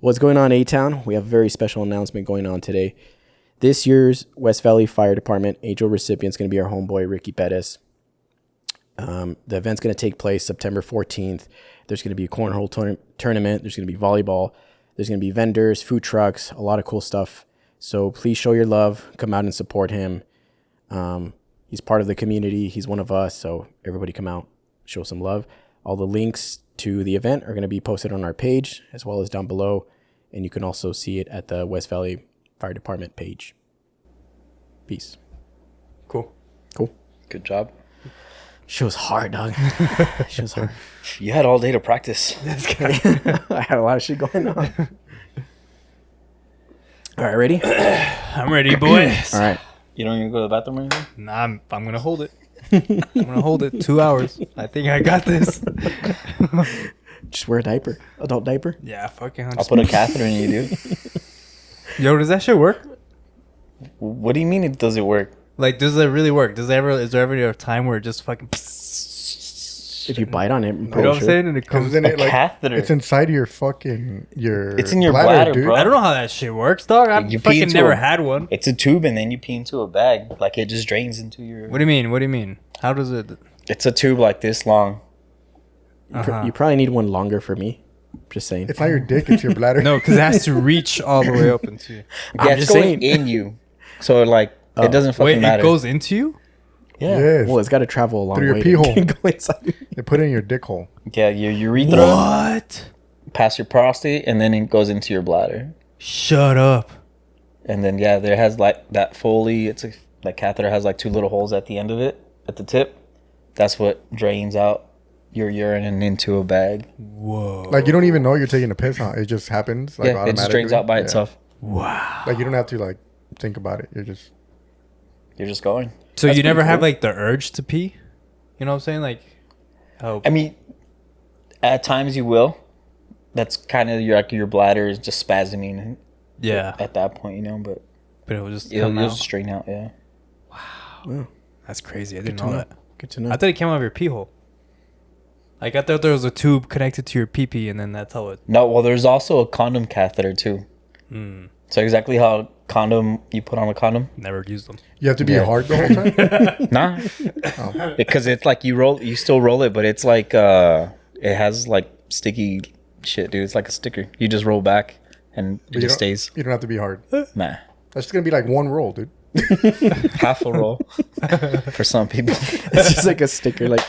What's going on, A-Town? We have a very special announcement going on today. This year's West Valley Fire Department Angel recipient is going to be our homeboy, Ricky Perez. The event's going to take place September 14th. There's going to be a cornhole tournament. There's going to be volleyball. There's going to be vendors, food trucks, a lot of cool stuff. So please show your love. Come out and support him. He's part of the community. He's one of us. So everybody come out, show some love. All the links to the event are going to be posted on our page as well as down below. And you can also see it at the West Valley Fire Department page. Peace. Cool. Good job. She was hard, dog. She was hard. You had all day to practice. I had a lot of shit going on. All right, ready? I'm ready, boys. All right. You don't even go to the bathroom or anything? Nah, I'm gonna hold it. I'm gonna hold it 2 hours. I think I got this. Just wear a diaper. Adult diaper. Yeah, fucking. I'll put a catheter in you, dude. Yo, does that shit work? What do you mean does it work? Like, does it really work? Is there ever a time where it just fucking? If you bite on it, I'm You know pretty what I'm sure. saying? And it comes. Isn't it like catheter. it's inside your fucking It's in your bladder, dude. bro. I don't know how that shit works, dog. I've You pee fucking into never a- had one. It's a tube and then you pee into a bag. Like it just drains into your... What do you mean? How does it? It's a tube like this long. You probably need one longer for me. Just saying. It's not your dick, it's your bladder. No, because it has to reach all the way up into you. I'm Yeah, it's just going saying. in you. So like, it doesn't fucking Wait, matter. it goes into you? Yeah. Yes. Well, it's got to travel a long Through your way pee to hole. go inside. They put it in your dick hole. Yeah, your urethra What? past your prostate and then it goes into your bladder. Shut up. And then, yeah, there has like that Foley. That catheter has like 2 little holes at the end of it, at the tip. That's what drains out your urine and into a bag. Whoa. Like you don't even know you're taking a piss, huh? It just happens like Yeah, it automatically. just drains out by Yeah. itself. Wow. Like you don't have to like think about it. You're just You're just going. So That's you never pretty have cool. like the urge to pee? You know what I'm saying? Like, oh, I mean, at times you will. That's kind of your bladder is just spasming yeah. at that point, you know, but But it will just it'll come out. just straighten out, yeah. Wow. That's crazy. I didn't to know know. that. Good to know. I thought it came out of your pee hole. Like, I thought there was a tube connected to your pee-pee, and then that's how it... No, well, there's also a condom catheter, too. So exactly how you put on a condom? Never used them. you have to be Yeah. hard the whole time. Nah. Because it's like you still roll it, but it's like, it has like sticky shit, dude. It's like a sticker. You just roll back and it you just don't- stays. You don't have to be hard. Nah. That's just gonna be like one roll, dude. Half a roll for some people. It's just like a sticker. Like,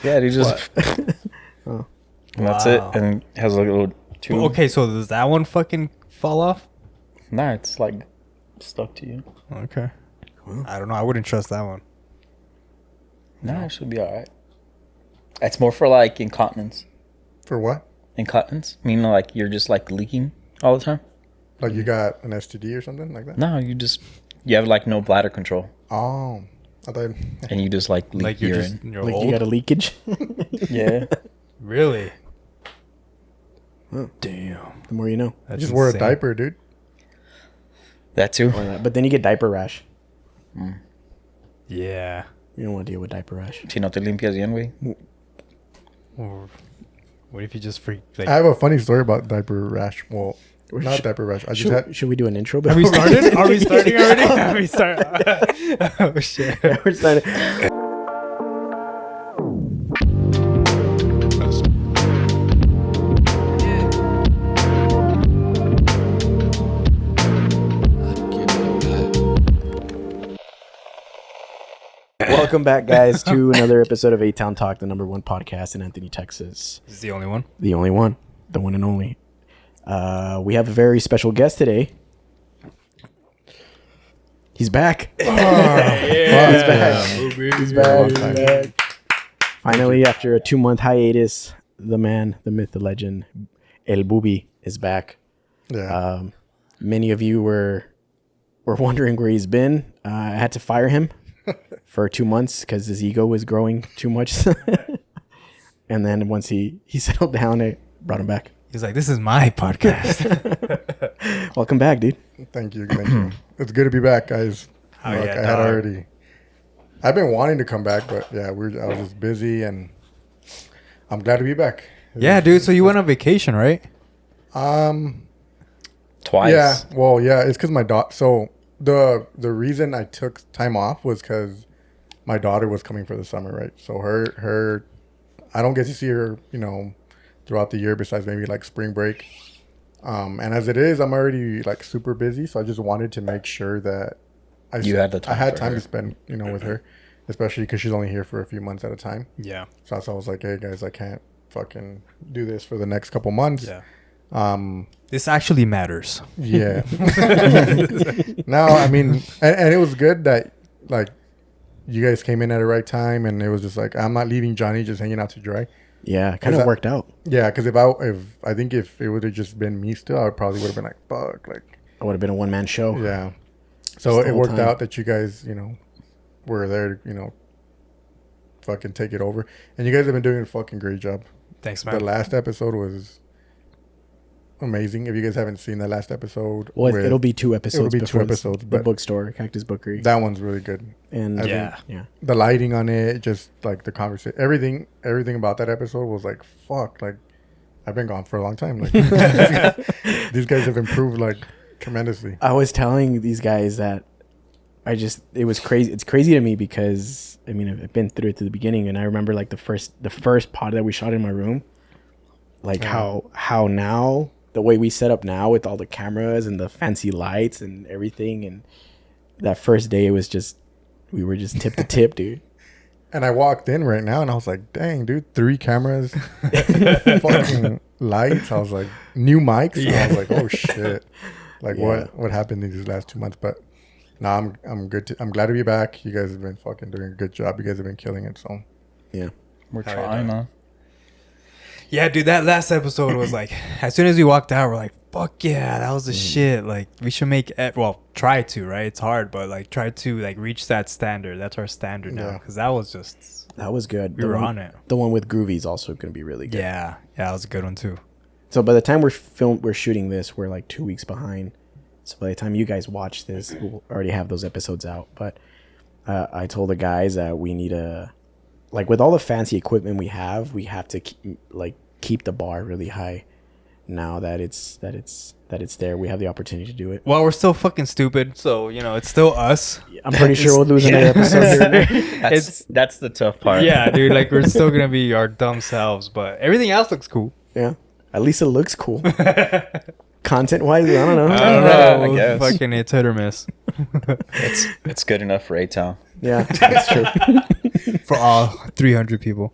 Yeah, dude, just... Oh. And that's it. Wow. And it has like a little tube. Well, okay, so does that one fucking fall off? Nah, it's like stuck to you. Okay. I don't know. I wouldn't trust that one. Nah, it should be all right. It's more for like incontinence. For what? Incontinence? Meaning like you're just like leaking all the time? Like you got an STD or something like that? No, you have like no bladder control. Oh, I thought. And you just like leak Like, you're urine. just... You're like old? you got a leakage. Yeah. Really? Oh. Damn. The more you know. That's Just wear a insane. diaper, dude. That too. But then you get diaper rash. Yeah. You don't want to deal with diaper rash. Si no te limpias bien, güey. Or what if you just freak... Like, I have a funny story about diaper rash. Well, not Should- diaper rash. I just had. Should we do an intro? have we started? Are we starting already? Have we started? Oh, shit. We're starting. Welcome back, guys, to another episode of atowntalk, the #1 podcast in Anthony, Texas. Is the only one? The only one, the one and only. We have a very special guest today. He's back. He's back. He's back. Finally, after a 2-month hiatus, the man, the myth, the legend, El Boobie is back. Yeah. Many of you were wondering where he's been. I had to fire him for 2 months because his ego was growing too much. And then once he settled down, I brought him back. He's like, this is my podcast. Welcome back, dude. Thank you. Thank you. It's good to be back, guys. Oh, Like, yeah, I had dog. already. I've been wanting to come back, but yeah, I was just busy, and I'm glad to be back. Yeah, dude. So you went on vacation, right? Twice. Yeah. Well, yeah. It's because my daughter. So the reason I took time off was because my daughter was coming for the summer, right? So her, I don't get to see her, throughout the year besides maybe like spring break. And as it is, I'm already like super busy, so I just wanted to make sure that I had time to spend, with her, especially because she's only here for a few months at a time. Yeah. So I was like, hey guys, I can't fucking do this for the next couple months. Yeah. This actually matters. Yeah. No, I mean, and it was good that like you guys came in at the right time, and it was just like I'm not leaving Johnny just hanging out to dry. Yeah, kind of worked out. Yeah, because if it would have just been me still, I probably would have been like, fuck, like I would have been a one man show. Yeah. So it worked out that you guys, were there to, fucking take it over, and you guys have been doing a fucking great job. Thanks, man. The last episode was amazing. If you guys haven't seen the last episode, well, it'll be 2 episodes. It'll be 2 episodes. The bookstore, Cactus Bookery. That one's really good. And yeah, the lighting on it, just like the conversation, everything about that episode was like, fuck, like I've been gone for a long time. Like these guys have improved like tremendously. I was telling these guys that it was crazy. It's crazy to me because I mean I've been through it to the beginning, and I remember like the first pod that we shot in my room, like how now the way we set up now with all the cameras and the fancy lights and everything, and that first day we were just tip to tip, dude. And I walked in right now and I was like, dang, dude, 3 cameras, fucking lights. I was like, new mics. And I was like, oh shit. Like what happened in these last 2 months? But no, I'm good. I'm glad to be back. You guys have been fucking doing a good job. You guys have been killing it. So yeah, we're trying, man. Yeah, dude, that last episode was like, as soon as we walked out, we're like, fuck yeah, that was the shit. Like, we should try to, right? It's hard, but like, try to like reach that standard. That's our standard now. Because that was good. We were on it. The one with Groovy is also going to be really good. Yeah, that was a good one too. So by the time we're shooting this, we're like 2 weeks behind. So by the time you guys watch this, we'll already have those episodes out. But I told the guys that we need like with all the fancy equipment we have to keep the bar really high. Now that it's there, we have the opportunity to do it. Well, we're still fucking stupid, so it's still us. I'm pretty sure we'll lose another episode here and there. That's the tough part. Yeah, dude, like we're still gonna be our dumb selves, but everything else looks cool. Yeah, at least it looks cool. Content wise, I don't know. I guess. Fucking it's hit or miss. It's good enough for A-Town. Yeah, that's true. For all 300 people.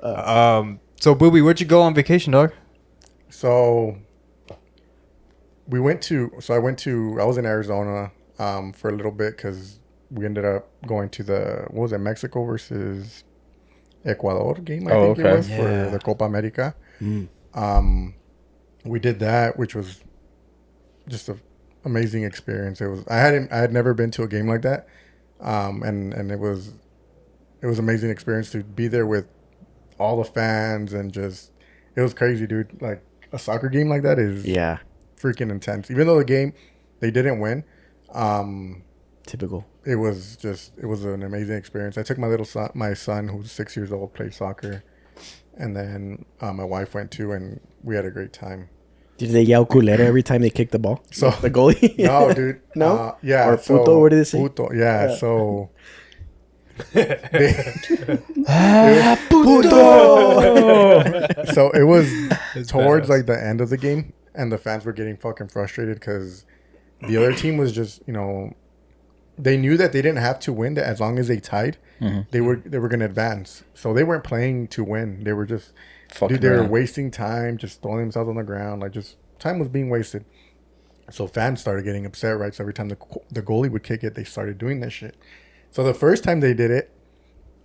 So Boobie, where'd you go on vacation, dog? So I was in Arizona for a little bit because we ended up going to Mexico versus Ecuador game, I think it was, for the Copa America. We did that, which was just an amazing experience. I had never been to a game like that. And it was an amazing experience to be there with all the fans, and just it was crazy, dude. Like a soccer game like that is freaking intense. Even though the game they didn't win, typical. It was an amazing experience. I took my son who's 6 years old, played soccer, and then my wife went too, and we had a great time. Did they yell culera every time they kicked the ball? So the goalie? No, dude. No? Yeah. Or puto, what did they say? Puto, yeah. So puto! So it was towards like the end of the game, and the fans were getting fucking frustrated because the other team was just, they knew that they didn't have to win, that as long as they tied, they were going to advance. So they weren't playing to win. They were just they were wasting time, just throwing themselves on the ground. Like, just time was being wasted. So fans started getting upset, right? So every time the goalie would kick it, they started doing this shit. So the first time they did it,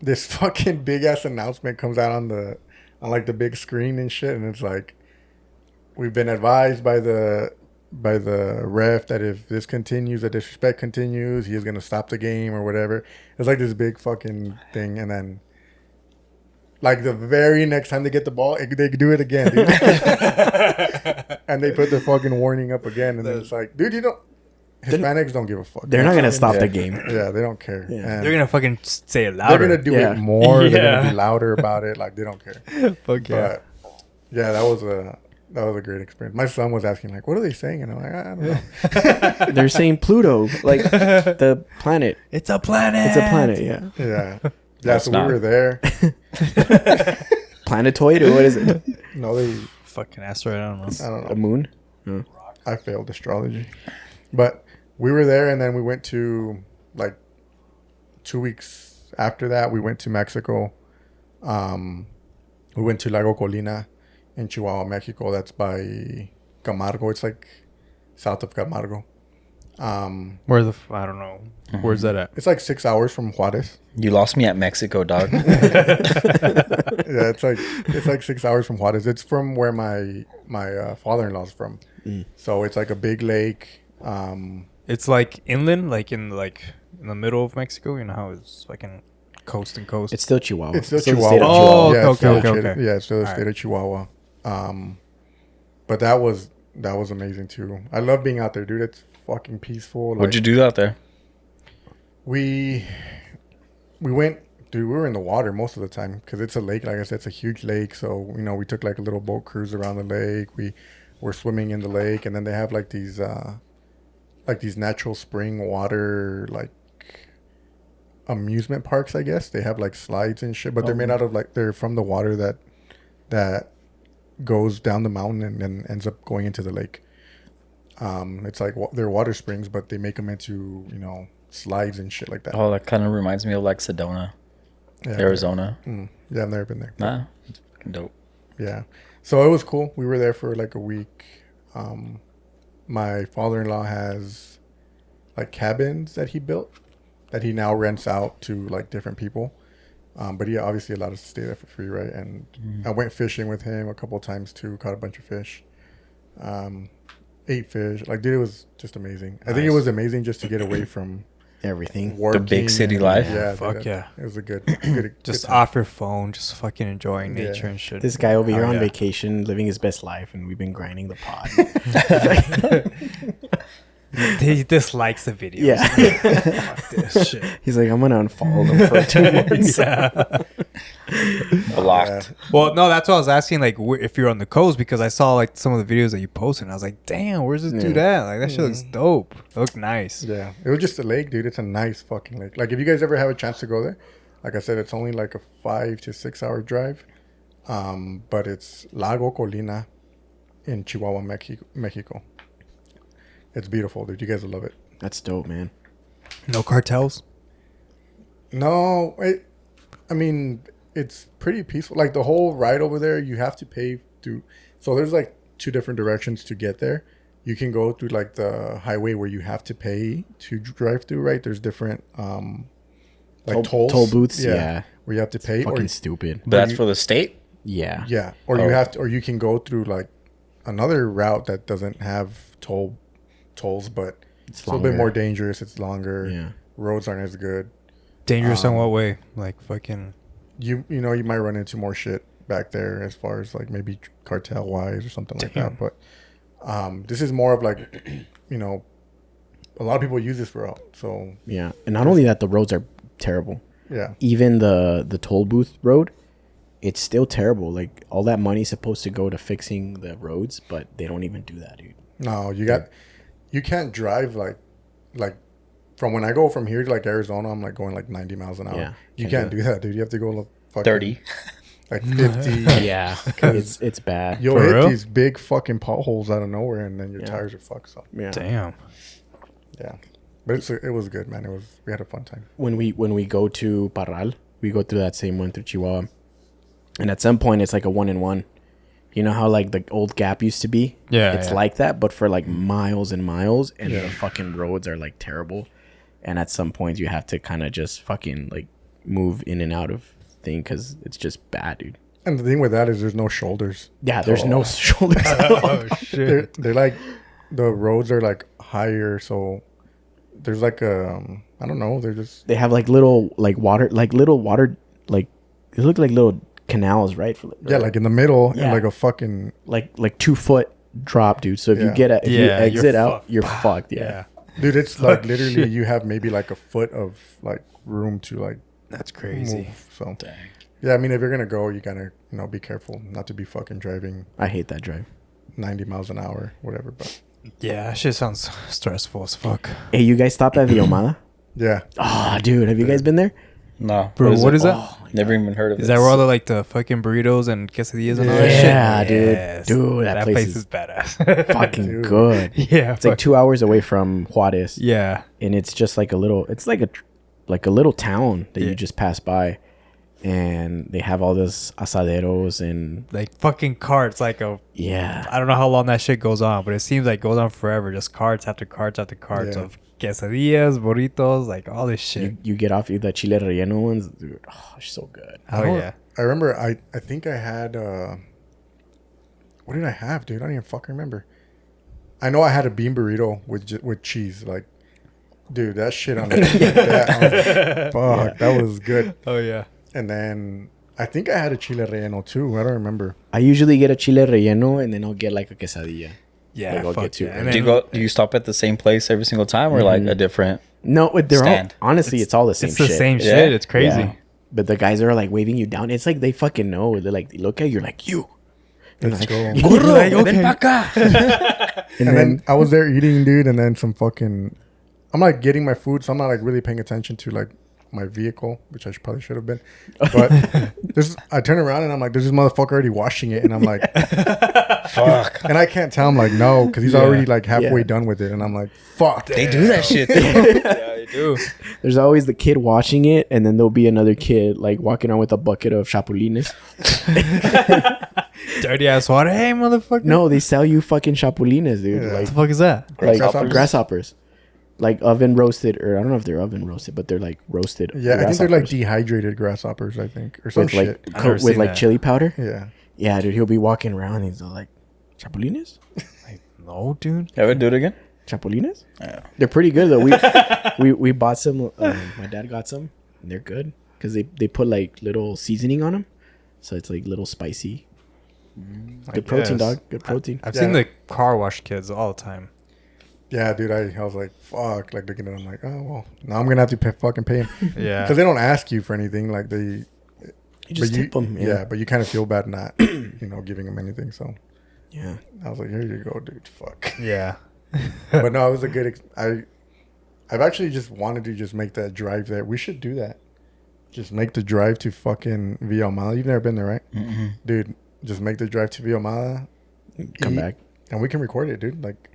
this fucking big ass announcement comes out on like the big screen and shit, and it's like, we've been advised by the ref that if this continues, the disrespect continues, he is gonna stop the game or whatever. It's like this big fucking thing, and then like the very next time they get the ball, they do it again, dude. And they put the fucking warning up again, and then it's like, dude, Hispanics don't give a fuck. They're not going to stop the game. Yeah, they don't care. Yeah. They're going to fucking say it louder. They're going to do it more. Yeah. They're going to be louder about it. Like, they don't care. Fuck yeah. But, yeah, that That was a great experience. My son was asking, like, what are they saying? And I'm like, I don't know. They're saying Pluto, like the planet. It's a planet. It's a planet, yeah. Yeah. Yeah, That's so not. we were there. Planetoid, or what is it? No, they, Fucking asteroid. I don't know. I don't know. A moon? Oh. I failed astrology. But we were there, and then we went to, like, 2 weeks after that, we went to Mexico. We went to Lago Colina in Chihuahua, Mexico. That's by Camargo. It's like south of Camargo. Where the I don't know. Where's that at? It's like 6 hours from Juarez. You lost me at Mexico, dog. Yeah, it's like 6 hours from Juarez. It's from where my father-in-law's from. So it's like a big lake. It's like inland, like in the middle of Mexico. You know how it's fucking coast and coast. It's still Chihuahua. It's still the Chihuahua. state of Oh, yeah, it's still okay. Yeah, it's still the All state of Chihuahua. But that was amazing too. I love being out there, dude. It's fucking peaceful. Like, What'd you do out there? We went, dude. We were in the water most of the time because it's a lake. Like I said, it's a huge lake. So we took like a little boat cruise around the lake. We were swimming in the lake, and then they have like these natural spring water like amusement parks. I guess they have like slides and shit, but they're made out of like they're from the water that goes down the mountain and then ends up going into the lake. It's like they're water springs, but they make them into slides and shit like that. Oh, that kind of reminds me of like Sedona, Arizona. Yeah, I've never been there. Nah, it's fucking dope. Yeah, so it was cool. We were there for like a week. My father-in-law has like cabins that he built that he now rents out to like different people. But he obviously allowed us to stay there for free, right? And I went fishing with him a couple of times too. Caught a bunch of fish. Ate fish. Like, dude, it was just amazing. I think it was amazing just to get away from everything. working. The big city life. Yeah, Fuck dude, yeah. It was a good Just good time. off your phone, just fucking enjoying nature and shit. This guy over here Oh, on yeah. vacation, living his best life, and we've been grinding the pod. He dislikes the videos. Yeah. Fuck this shit. He's like, I'm gonna unfollow them for 2 months. Yeah. Blocked. Well, no, that's what I was asking. Like, if you're on the coast, because I saw like some of the videos that you posted, and I was like, "Damn, where's this dude at? Like, that shit looks dope. It looked nice." Yeah, it was just a lake, dude. It's a nice fucking lake. Like, if you guys ever have a chance to go there, like I said, it's only like a 5 to 6 hour drive. But it's Lago Colina in Chihuahua, Mexico. It's beautiful, dude. You guys will love it. That's dope, man. No cartels. No, I mean, it's pretty peaceful. Like, the whole ride over there, you have to pay through. So there's like 2 different directions to get there. You can go through like the highway where you have to pay to drive through, right? There's different like tolls. Toll booths, yeah. Where you have to pay. Fucking stupid. But that's for the state? Yeah. Yeah, or you have to, or you can go through like another route that doesn't have tolls, but it's a little bit longer. more dangerous. It's longer. Yeah. Roads aren't as good. Dangerous in what way? Like fucking. You you might run into more shit back there as far as like maybe cartel wise or something like that. But this is more of like a lot of people use this route. So Yeah. And not only that, the roads are terrible. yeah, Even the toll booth road, it's still terrible. Like, all that money's supposed to go to fixing the roads, but they don't even do that, dude. no, you can't drive like from when I go from here to like Arizona, I'm like going like 90 miles an hour. Yeah, You can't can't do do that, dude. You have to go like fucking 30. like 50. Yeah. it's bad. You'll For hit real? these big fucking potholes out of nowhere, and then your Yeah. tires are fucked. So Yeah. Damn. yeah, but it was good, man. We had a fun time. When we go to Parral, we go through that same one through Chihuahua. And at some point, it's like a 1-in-1. You know how like the old Gap used to be? Yeah, It's yeah. like that, but for like miles and miles, and the fucking roads are like terrible. And at some point, you have to kind of just fucking like move in and out of thing because it's just bad, dude. And the thing with that is there's no shoulders. Yeah, there's no shoulders at all. Oh shit. They're like the roads are like higher, so there's like I don't know. They're just They have like little water, like they look like little canals, right? like in the middle Yeah. and like a fucking like 2 foot drop, dude. So if you Yeah. if you Yeah, exit you're out, fucked. you're fucked. Yeah. dude. It's like literally you have maybe like a foot of like room to like That's crazy. move. So Dang. yeah, I mean if you're gonna go, you gotta be careful not to be fucking driving. I hate that drive. 90 miles an hour, whatever. But Yeah, that shit sounds stressful as fuck. Hey, you guys stopped at the Omada? yeah, Oh, dude, have you guys been there? No, Bro, what is that? Oh, Never even heard of it. Is that where all the like the fucking burritos and quesadillas and all that shit? Yeah, dude. Yes. Dude, that place is badass. fucking Dude. good. Yeah, It's like 2 hours away from Juarez. yeah. And it's just like a little, it's like a little town that you just pass by. And they have all this asaderos and Like fucking carts, like yeah. I don't know how long that shit goes on, but it seems like it goes on forever. Just carts after carts after carts Yeah. of quesadillas, burritos, like all this shit. You get off the chile relleno ones, dude. Oh, it's so good. Oh yeah. I remember. I think I had. What did I have, dude? I don't even fucking remember. I know I had a bean burrito with cheese, like, dude, that shit on it. Fuck, that was good. Oh yeah. And then I think I had a chile relleno too. I don't remember. I usually get a chile relleno and then I'll get like a quesadilla. Yeah. Like, I'll fuck get to yeah. it. And Do you then- go? Do you stop at the same place every single time, or like a different? No, they're all, Stand. honestly, it's all the same It's the shit. same Yeah. shit. It's crazy. Yeah. But the guys are like waving you down. It's like they fucking know. They're like, they look at you, you're like, you. Let's go. You're like, okay. And then I was there eating, dude, and then some fucking. I'm like getting my food, so I'm not like really paying attention to like my vehicle, which I probably should have been. But I turn around and I'm like, there's this motherfucker already washing it, and I'm like, Fuck. and I can't tell him like no, because he's Yeah. already like halfway Yeah. done with it, and I'm like, fuck. They do that shit. Yeah, they do. There's always the kid watching it, and then there'll be another kid like walking around with a bucket of chapulines. Dirty ass water. Hey, motherfucker. No, they sell you fucking chapulines, dude. Yeah. What Like the fuck is that? like Grasshoppers? grasshoppers. Like oven roasted, or I don't know if they're oven roasted, but they're like roasted. Yeah, I think they're like grasshoppers dehydrated grasshoppers, I think, or some with like shit. I've never with seen like that. chili powder. Yeah. Yeah, dude, he'll be walking around and he's all like, chapulines, No, dude. Ever do it again? chapulines. Yeah. They're pretty good though. We bought some. My dad got some, and they're good because they put like little seasoning on them, so it's like little spicy. Good protein, guess. dog. Good protein. I've Yeah. seen the car wash kids all the time. Yeah, dude, I was like, fuck, like looking at them like, oh, well, now I'm going to have to fucking pay him. Yeah. Because they don't ask you for anything. Like, You just but tip them. Yeah, but you kind of feel bad not, giving them anything. So Yeah. I was like, here you go, dude, fuck. Yeah. But no, it was a good, I've actually just wanted to just make that drive there. We should do that. Just make the drive to fucking Villa Mala. You've never been there, right? Mm-mm. Dude, just make the drive to Villa Mala. Come eat, back. And we can record it, dude. Like,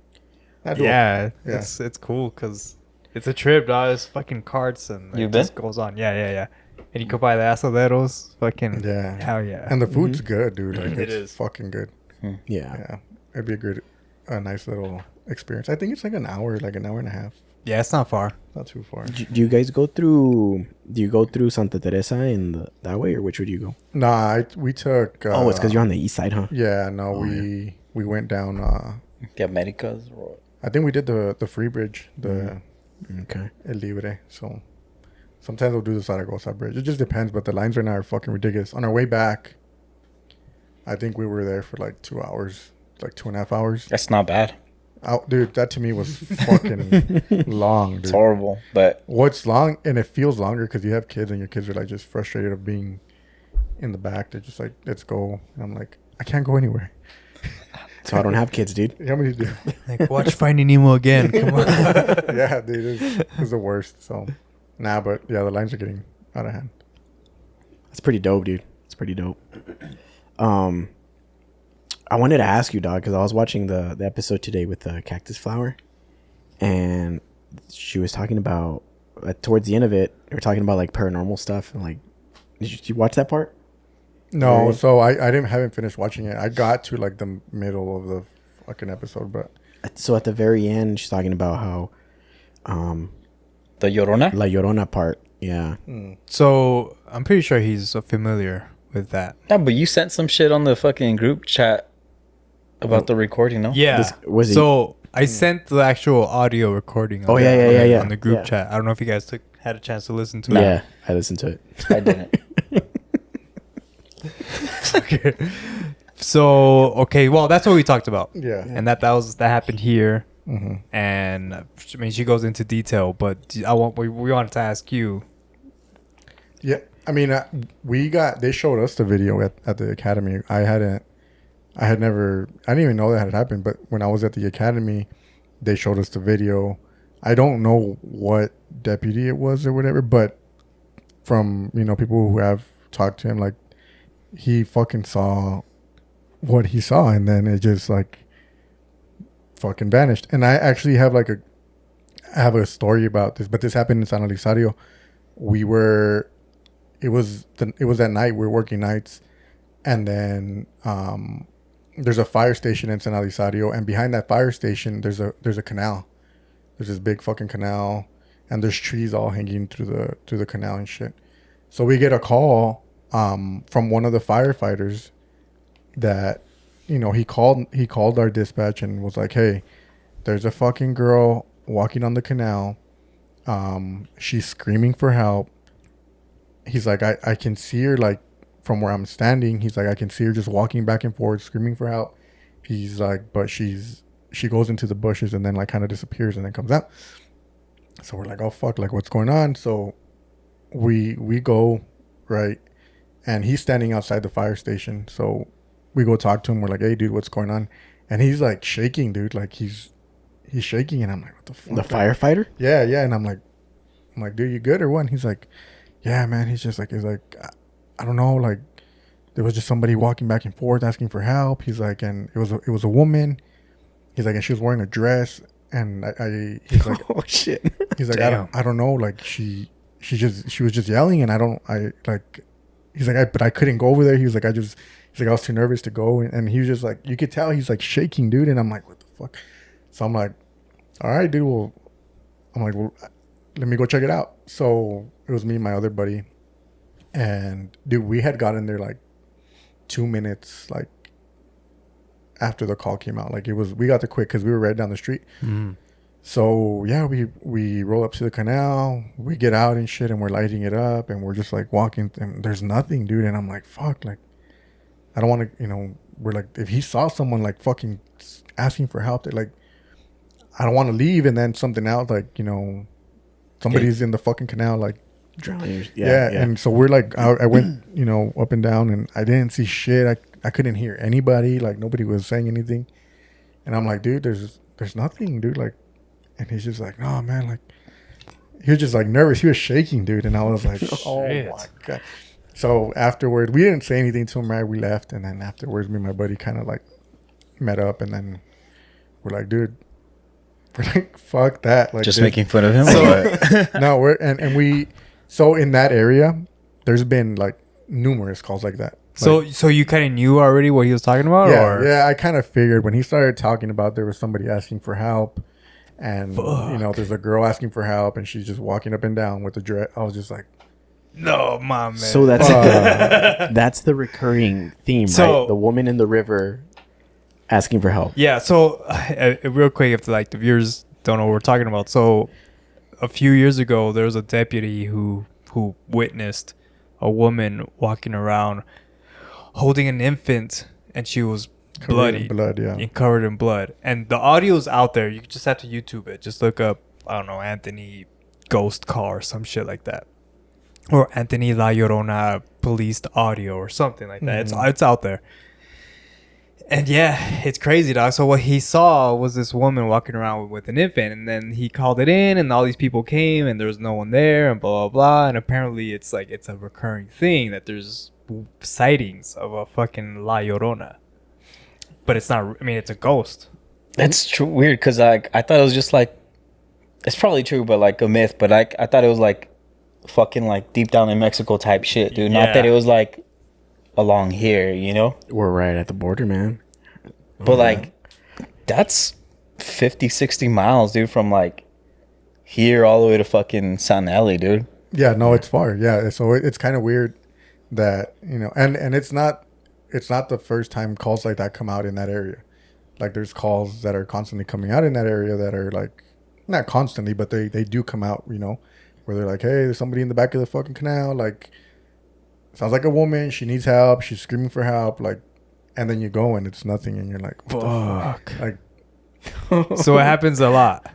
not do it. Yeah. Yeah. It's cool because it's a trip, dog. It's fucking carts and You've it been? just goes on. Yeah. And you go buy the asaderos. Fucking Yeah. hell yeah. And the food's good, dude. Like, It it's is. fucking good. Yeah. Yeah. It'd be a nice little experience. I think it's like an hour and a half. Yeah, it's not far. Not too far. Do you guys go through? Do you go through Santa Teresa and that way, or which would you go? Nah, we took. Oh, it's because you're on the east side, huh? Yeah, no, Oh, we went down. The Americas. Or... I think we did the free bridge, the Okay. El Libre. So sometimes we'll do the Zaragoza bridge. It just depends, but the lines right now are fucking ridiculous. On our way back, I think we were there for like 2 hours, like 2.5 hours. That's not bad. Dude, that to me was fucking long, dude. It's horrible, but What's long, and it feels longer because you have kids, and your kids are like just frustrated of being in the back. They're just like, let's go. And I'm like, I can't go anywhere. So I don't have kids, dude. How many do? Like, watch Finding Nemo again. Come on. Yeah, dude, it's the worst. So, but yeah, the lines are getting out of hand. That's pretty dope, dude. It's pretty dope. I wanted to ask you, dog, because I was watching the episode today with the cactus flower, and she was talking about towards the end of it, they were talking about like paranormal stuff and like, did you watch that part? No, Right. so I haven't finished watching it. I got to like the middle of the fucking episode, but So at the very end, she's talking about how the Llorona. La Llorona part. Yeah. So I'm pretty sure he's familiar with that. Yeah, but you sent some shit on the fucking group chat about the recording, no? Yeah. Was he- So I sent the actual audio recording. Oh, on yeah, the- yeah, on yeah, the- yeah. On the group Yeah. chat. I don't know if you guys had a chance to listen to it. Yeah, I listened to it. I didn't. Okay. So well, that's what we talked about. yeah. And that happened here. Mm-hmm. And I mean, she goes into detail, but we wanted to ask you. Yeah, I mean, they showed us the video at the academy. I I didn't even know that had happened. But when I was at the academy, they showed us the video. I don't know what deputy it was or whatever, but from, people who have talked to him, like, he fucking saw what he saw, and then it just, like, fucking vanished. And I actually have, I have a story about this, but this happened in San Elizario. It was at night. We were working nights, and then there's a fire station in San Elizario, and behind that fire station, there's a canal. There's this big fucking canal, and there's trees all hanging through the canal and shit. So we get a call from one of the firefighters that, he called our dispatch and was like, "Hey, there's a fucking girl walking on the canal. She's screaming for help." He's like, I can see her, like, from where I'm standing. He's like, I can see her just walking back and forth, screaming for help. He's like, but she goes into the bushes and then, like, kind of disappears and then comes out. So we're like, oh fuck, like, what's going on? So we go, right, and he's standing outside the fire station. So we go talk to him. We're like, hey dude, what's going on? And he's like shaking, dude, like he's shaking. And I'm like, what the fuck? The firefighter? Yeah. And I'm like, dude, you good or what? And he's like, yeah, man. He's like, I don't know, like, there was just somebody walking back and forth asking for help. He's like, and it was a woman. He's like, and she was wearing a dress. And he's like, oh shit. He's like, Damn. I don't know, like, she was just yelling, and he's like, but I couldn't go over there. He's like, I was too nervous to go. And he was just like, you could tell he's like shaking, dude. And I'm like, what the fuck? So I'm like, all right, dude. Well, let me go check it out. So it was me and my other buddy. And dude, we had gotten there like 2 minutes, like, after the call came out. Like, we got there quick because we were right down the street. Mm. So yeah, we roll up to the canal, we get out and shit, and we're lighting it up, and we're just like walking, and there's nothing, dude. And I'm like, fuck, like, I don't want to, we're like, if he saw someone like fucking asking for help, they're like, I don't want to leave, and then something else, like, somebody's in the fucking canal, like, Drowning. yeah. And so we're like, I went, up and down, and I didn't see shit. I couldn't hear anybody, like, nobody was saying anything. And I'm like, dude, there's nothing, dude, like. And he's just like, no, man, like, he was just like nervous. He was shaking, dude. And I was like, oh my God. So afterward, we didn't say anything to him, right? We left. And then afterwards, me and my buddy kind of like met up. And then we're like, dude, we're like, fuck that. Like, just making fun of him? No, so in that area, there's been like numerous calls like that. Like, So you kind of knew already what he was talking about? Yeah, I kind of figured when he started talking about there was somebody asking for help. And, there's a girl asking for help, and she's just walking up and down with the dress. I was just like, no, my man. So that's the recurring theme, right? The woman in the river asking for help. Yeah. So real quick, if like the viewers don't know what we're talking about. So a few years ago, there was a deputy who witnessed a woman walking around holding an infant, and she was bloody, and covered in blood. And the audio's out there. You just have to YouTube it. Just look up, I don't know, Anthony Ghost Car or some shit like that, or Anthony La Llorona policed audio or something like that. Mm-hmm. It's out there. And yeah, it's crazy, dog. So what he saw was this woman walking around with an infant, and then he called it in, and all these people came, and there was no one there, and blah blah blah. And apparently, it's a recurring thing that there's sightings of a fucking La Llorona. But it's not. I mean, it's a ghost. That's true. Weird, because I thought it was just like, it's probably true, but like a myth. But I thought it was like fucking like deep down in Mexico type shit, dude. Yeah. Not that it was like along here, We're right at the border, man. But like, that's 50, 60 miles, dude, from like here all the way to fucking San Eli, dude. Yeah, no, it's far. Yeah, so it's kind of weird that and it's not the first time calls like that come out in that area. Like, there's calls that are constantly coming out in that area that are like, not constantly, but they do come out, where they're like, hey, there's somebody in the back of the fucking canal. Like, sounds like a woman. She needs help. She's screaming for help. Like, and then you go and it's nothing. And you're like, what the fuck? Like, so it happens a lot.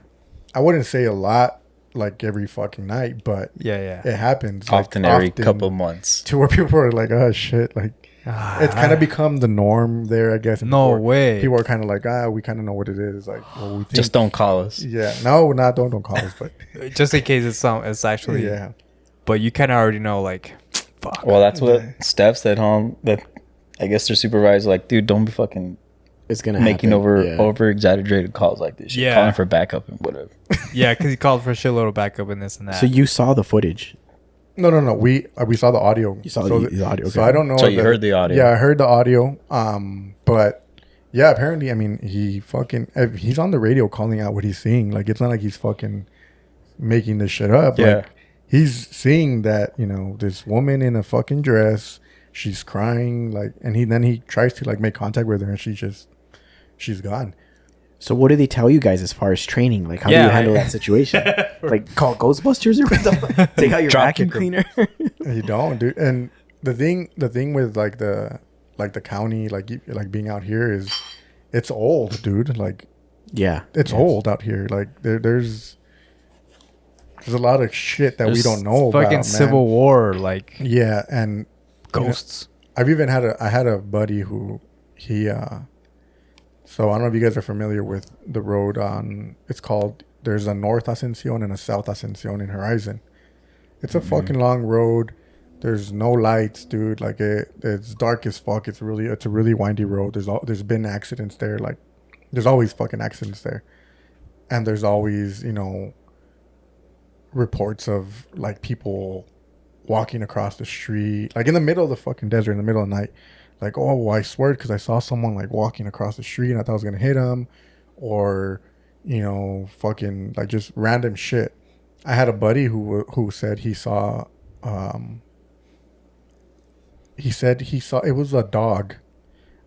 I wouldn't say a lot, like every fucking night, but yeah, it happens often, like, every couple months, to where people are like, oh shit, like. It's kind of become the norm there, I guess. No way. People are kind of like, we kind of know what it is. Like, well, we think, Just don't call us. Yeah, no, not don't call us, but Just in case it's actually. yeah. But you kind of already know, like, fuck. Well, that's what Steph said, home. That I guess their supervisor, like, dude, don't be fucking It's gonna making happen. over exaggerated calls like this. Yeah. Calling for backup and whatever. Yeah, because he called for a shitload of backup and this and that. So you saw the footage. No. We saw the audio. You saw the audio. So okay. I don't know. So you heard the audio. Yeah, I heard the audio. But yeah, apparently, I mean, he's on the radio calling out what he's seeing. Like, it's not like he's fucking making this shit up. Yeah. Like, he's seeing that, this woman in a fucking dress, she's crying, like, and he tries to like make contact with her, and she's gone. So what do they tell you guys as far as training? Like, how do you handle that situation? Like, call Ghostbusters or what? Take out your vacuum cleaner. You don't, dude. And the thing with like the county, like being out here is, it's old, dude. Like, Yeah, it's old out here. Like, there's a lot of shit that we don't know about. Fucking Civil War, like, Yeah, and ghosts. I've even had a buddy who so I don't know if you guys are familiar with the road there's a North Ascension and a South Ascension in Horizon. It's a fucking long road. There's no lights, dude. Like, it's dark as fuck. It's a really windy road. There's been accidents there. Like, there's always fucking accidents there. And there's always, reports of like people walking across the street, like in the middle of the fucking desert, in the middle of the night. Like, oh, I swear, because I saw someone like walking across the street and I thought I was gonna hit him, or fucking like just random shit. I had a buddy who said he saw, it was a dog,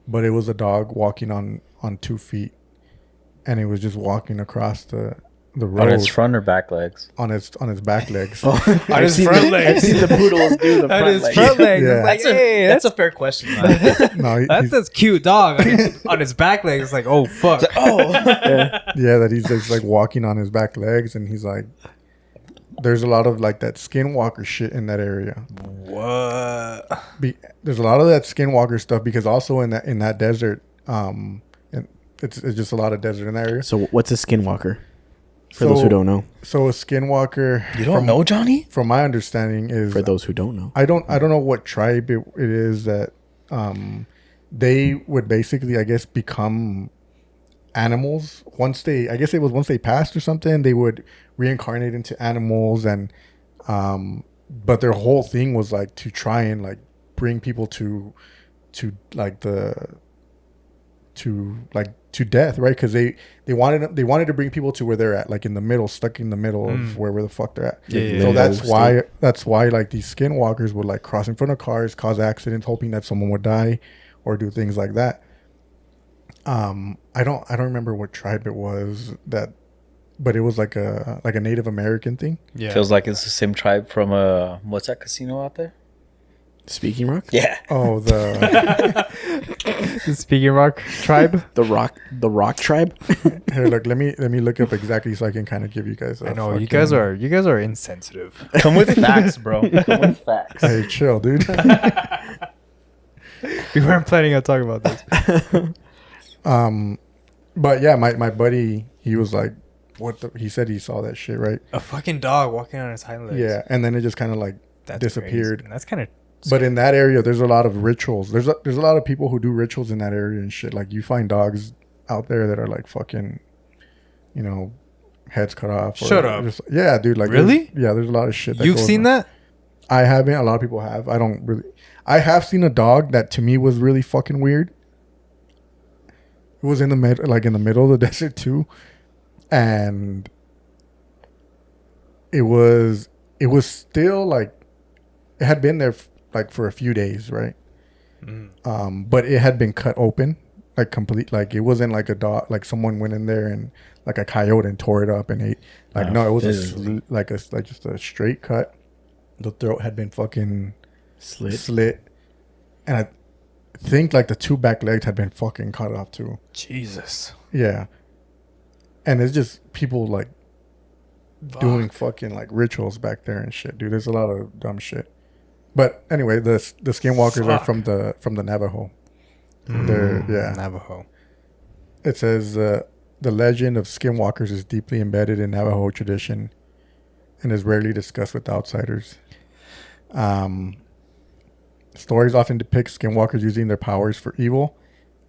but it was a dog walking on 2 feet, and it was just walking across the road On its front or back legs? on his back legs. On his front legs. I've seen the poodles do the On front his legs. front legs. Yeah. It's like, hey, That's a fair question. Man. No, that's this cute dog. On his back legs, it's like, oh, fuck. yeah, that he's just like walking on his back legs, and he's like, there's a lot of like that Skinwalker shit in that area. What? There's a lot of that Skinwalker stuff, because also in that desert, and it's just a lot of desert in that area. So what's a skinwalker? For those who don't know. So a Skinwalker, You don't know, Johnny? from my understanding, is, For those who don't know. I don't know what tribe it is that they would basically, I guess, become animals once they passed or something. They would reincarnate into animals, and but their whole thing was like to try and like bring people to death, right? Because they wanted to bring people to where they're at, like in the middle, stuck in the middle of wherever the fuck they're at. Yeah. So that's why like these Skinwalkers would like cross in front of cars, cause accidents, hoping that someone would die, or do things like that. I don't remember what tribe it was that, but it was like a Native American thing. Yeah. Feels like it's the same tribe from what's that casino out there? Speaking Rock? Yeah. Oh, the Speaking Rock tribe. The Rock tribe? here, look, let me look up exactly so I can kind of give you guys. I know you guys are insensitive. Come with facts, bro. Come with facts. Hey, chill, dude. We weren't planning on talking about this. But yeah, my buddy, he was like, he said he saw that shit, right? A fucking dog walking on his hind legs. Yeah, and then it just kind of like That's disappeared. crazy. That's kind of. But in that area, there's a lot of rituals. There's a lot of people who do rituals in that area and shit. Like, you find dogs out there that are like fucking, heads cut off. Shut up. Yeah, dude. Like, Really? there's a lot of shit. You've seen that? I haven't. A lot of people have. I don't really. I have seen a dog that to me was really fucking weird. It was in the middle of the desert too, and it was still like, it had been there like for a few days, right? But it had been cut open, like complete. Like, it wasn't like a dog, like someone went in there and like a coyote and tore it up and ate. Like, no, it was just a straight cut. The throat had been fucking slit, and I think like the 2 back legs had been fucking cut off too. Jesus. Yeah, and it's just people like doing fucking like rituals back there and shit, dude. There's a lot of dumb shit. But anyway, the Skinwalkers are from the Navajo. They're Navajo. It says the legend of Skinwalkers is deeply embedded in Navajo tradition and is rarely discussed with outsiders. Stories often depict Skinwalkers using their powers for evil,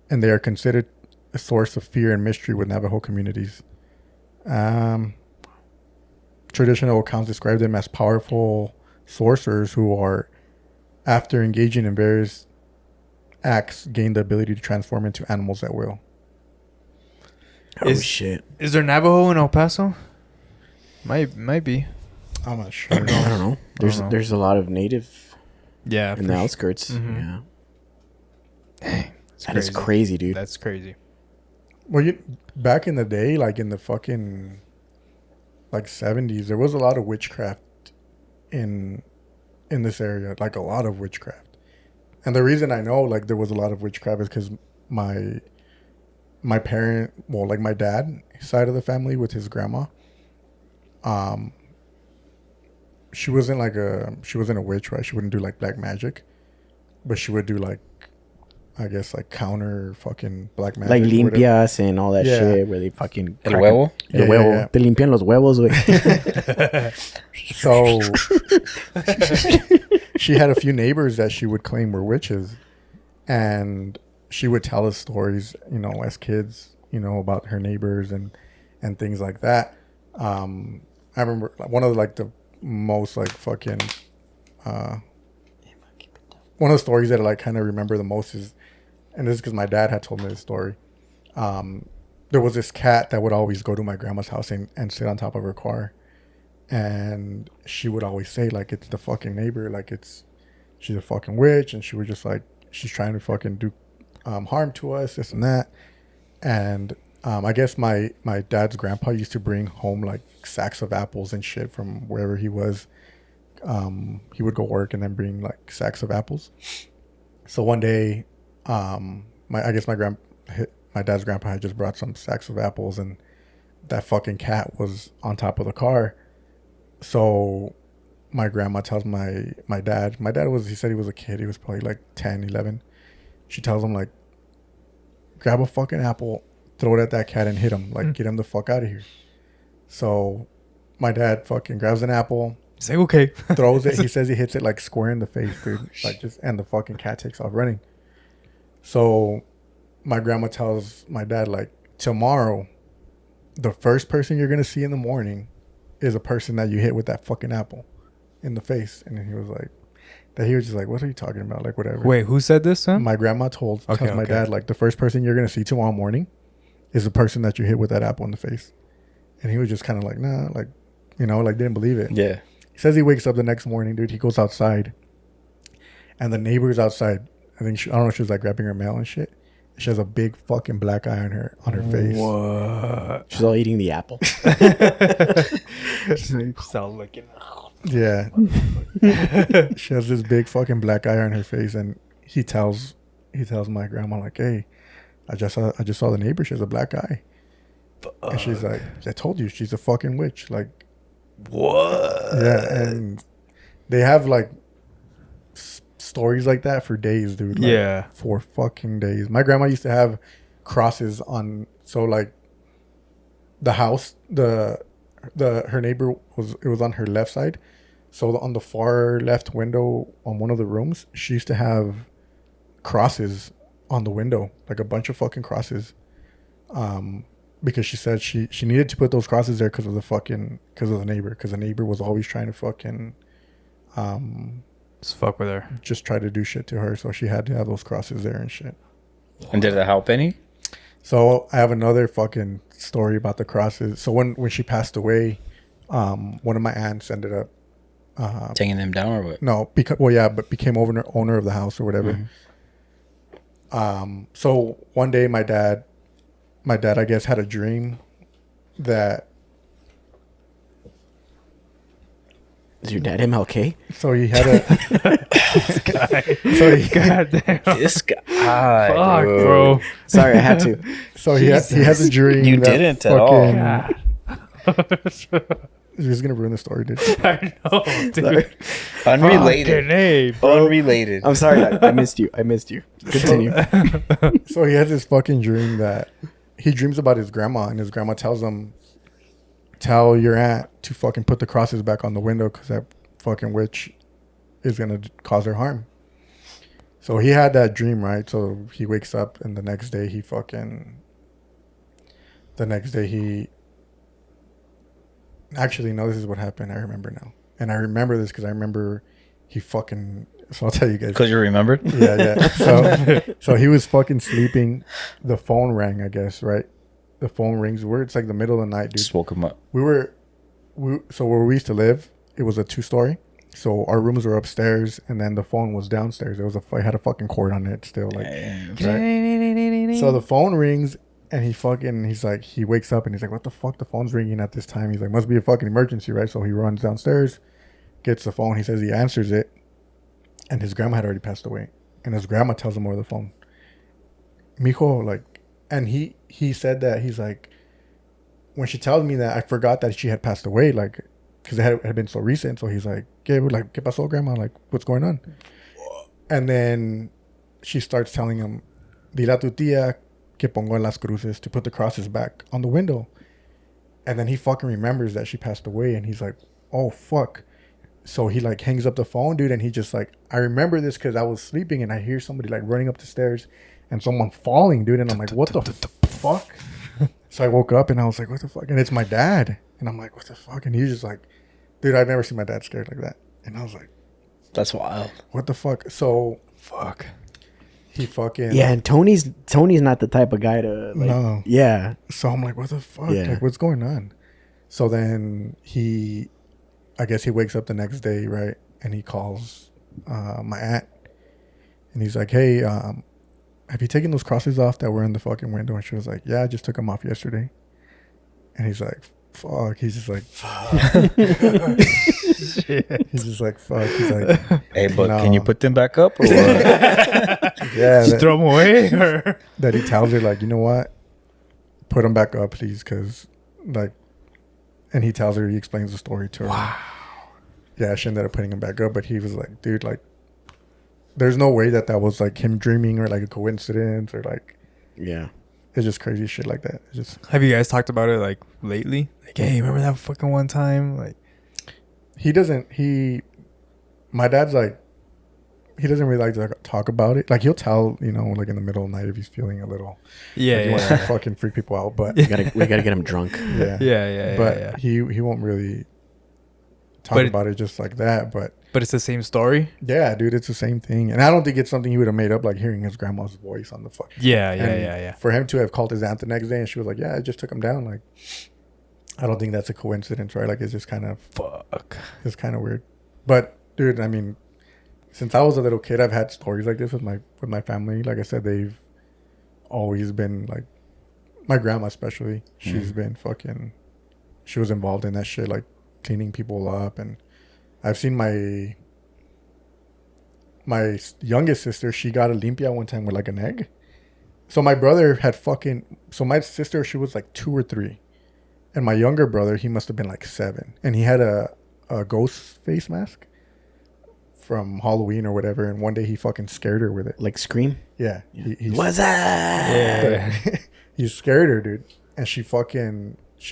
and they are considered a source of fear and mystery with Navajo communities. Traditional accounts describe them as powerful sorcerers who are, after engaging in various acts, gain the ability to transform into animals at will. Shit. Is there Navajo in El Paso? Might be. I'm not sure. I don't know. There's a lot of native in the outskirts. Mm-hmm. Yeah. Dang, That is crazy, dude. That's crazy. Well, back in the day, like in the fucking like 70s, there was a lot of witchcraft in this area, like a lot of witchcraft. And the reason I know like there was a lot of witchcraft is because my parent, well, like my dad side of the family with his grandma, she wasn't a witch, right? She wouldn't do like black magic, but she would do like, I guess, like counter fucking black magic. Like limpias and all that shit where they fucking... El huevo? El huevo. Yeah. Te limpian los huevos, güey. So she had a few neighbors that she would claim were witches, and she would tell us stories, you know, as kids, you know, about her neighbors and things like that. I remember one of like the most like fucking one of the stories that I like kind of remember the most is, and this is because my dad had told me this story. There was this cat that would always go to my grandma's house and sit on top of her car. And she would always say, like, it's the fucking neighbor, like, she's a fucking witch, and she was just like, she's trying to fucking do harm to us, this and that. And I guess my dad's grandpa used to bring home, like, sacks of apples and shit from wherever he was. He would go work and then bring, like, sacks of apples. So one day, my dad's grandpa had just brought some sacks of apples, and that fucking cat was on top of the car. So my grandma tells my dad, he said he was a kid. He was probably like 10, 11. She tells him, like, grab a fucking apple, throw it at that cat and hit him. Like, get him the fuck out of here. So my dad fucking grabs an apple. He's like, okay. Throws it. He says he hits it like square in the face, dude. Like, and the fucking cat takes off running. So my grandma tells my dad, like, tomorrow, the first person you're going to see in the morning is a person that you hit with that fucking apple in the face. And then he was just like, what are you talking about? Like, whatever. Wait, who said this, son? My grandma tells my dad, like, the first person you're going to see tomorrow morning is the person that you hit with that apple in the face. And he was just kind of like, nah, like, you know, like, didn't believe it. Yeah. He says he wakes up the next morning, dude. He goes outside, and the neighbor's outside. I don't know if she was like grabbing her mail and shit. She has a big fucking black eye on her face. What? She's all eating the apple. She's all looking. Yeah. She has this big fucking black eye on her face, and he tells my grandma, like, hey, I just saw the neighbor. She has a black eye. And she's like, I told you, she's a fucking witch. Like, what? Yeah, and they have like stories like that for days, dude. Like, yeah, for fucking days. My grandma used to have crosses on. So like, the house, her neighbor was on her left side. So on the far left window on one of the rooms, she used to have crosses on the window, like a bunch of fucking crosses. Because she said she needed to put those crosses there because of the neighbor. Because the neighbor was always trying to fucking, just fuck with her. Just try to do shit to her. So she had to have those crosses there and shit. And did it help any? So I have another fucking story about the crosses. So when she passed away, one of my aunts ended up taking them down or what? No, but became owner of the house or whatever. Mm-hmm. So one day my dad, I guess, had a dream that. Is your dad MLK? So he had a. This guy. God damn. This guy. Fuck, bro. Sorry, I had to. So he has a dream. You didn't at all. You're just gonna ruin the story, dude. I know, dude. Unrelated. Fucking A, bro. Unrelated. I'm sorry. I missed you. Continue. So he has this fucking dream that he dreams about his grandma, and his grandma tells him, "Tell your aunt to fucking put the crosses back on the window because that fucking witch is gonna cause her harm." So he had that dream, right? So he wakes up, and the next day he actually, no, this is what happened. I remember now, and I remember this because I remember he fucking. So I'll tell you guys. Because you remembered? Yeah. So he was fucking sleeping. The phone rang, I guess, right? The phone rings. It's like the middle of the night, dude. Just woke him up. So where we used to live, it was a 2-story. So our rooms were upstairs, and then the phone was downstairs. It had a fucking cord on it still, like. Right? So the phone rings, and he wakes up and he's like, "What the fuck? The phone's ringing at this time." He's like, "Must be a fucking emergency, right?" So he runs downstairs, gets the phone. He says he answers it, and his grandma had already passed away, and his grandma tells him over the phone, "Mijo," like, and he said that he's like, when she tells me that, I forgot that she had passed away, like, because it had been so recent. So he's like, "¿Qué pasó, grandma? Like, what's going on?" And then she starts telling him, "Dile a tu tía que pongo en las cruces," to put the crosses back on the window. And then he fucking remembers that she passed away, and he's like, "Oh fuck." So he like hangs up the phone, dude, and he just like, I remember this because I was sleeping and I hear somebody like running up the stairs and someone falling, dude, and I'm like, "What the fuck?" So I woke up and I was like, "What the fuck?" And it's my dad, and I'm like, "What the fuck?" And he's just like, dude, I've never seen my dad scared like that. And I was like, That's wild. "What the fuck?" So Fuck. he fucking Yeah, and Tony's not the type of guy to like. No. Yeah. So I'm like, "What the fuck? Yeah. Like, what's going on?" So then I guess he wakes up the next day, right? And he calls my aunt, and he's like, "Hey, have you taken those crosses off that were in the fucking window?" And she was like, "Yeah, I just took them off yesterday." And he's like, "Fuck." He's just like, he's just like, "Fuck." He's like, Hey, but No. can you put them back up? Or what? "Yeah." Just throw them away, or That he tells her, like, "You know what? Put them back up, please," because like, and he tells her, he explains the story to her. Wow. Yeah, she ended up putting him back up, but he was like, "Dude, like, there's no way that was like him dreaming or like a coincidence or like." Yeah. It's just crazy shit like that. It's just, have you guys talked about it like lately? Like, hey, remember that fucking one time? Like, my dad's like, he doesn't really like to talk about it. Like, he'll tell, like in the middle of the night if he's feeling a little, yeah, like, he wants yeah, to fucking freak people out. But We gotta get him drunk. yeah, yeah. But he won't really talk about it just like that. But it's the same story. yeah, dude, it's the same thing. And I don't think it's something he would have made up, like hearing his grandma's voice on the phone. Yeah. For him to have called his aunt the next day and she was like, "Yeah, I just took him down." Like, I don't think that's a coincidence, right? Like, it's just kind of, it's kind of weird. But dude, I mean, since I was a little kid, I've had stories like this with my family. Like I said, they've always been like, my grandma especially, she's been fucking, she was involved in that shit, like cleaning people up. And I've seen my youngest sister, she got a limpia one time with like an egg. So my brother had so my sister, she was like 2 or 3. And my younger brother, he must have been like 7. And he had a ghost face mask from Halloween or whatever. And one day he fucking scared her with it. Like Scream. Yeah. What's that? Yeah. He scared her, dude. And she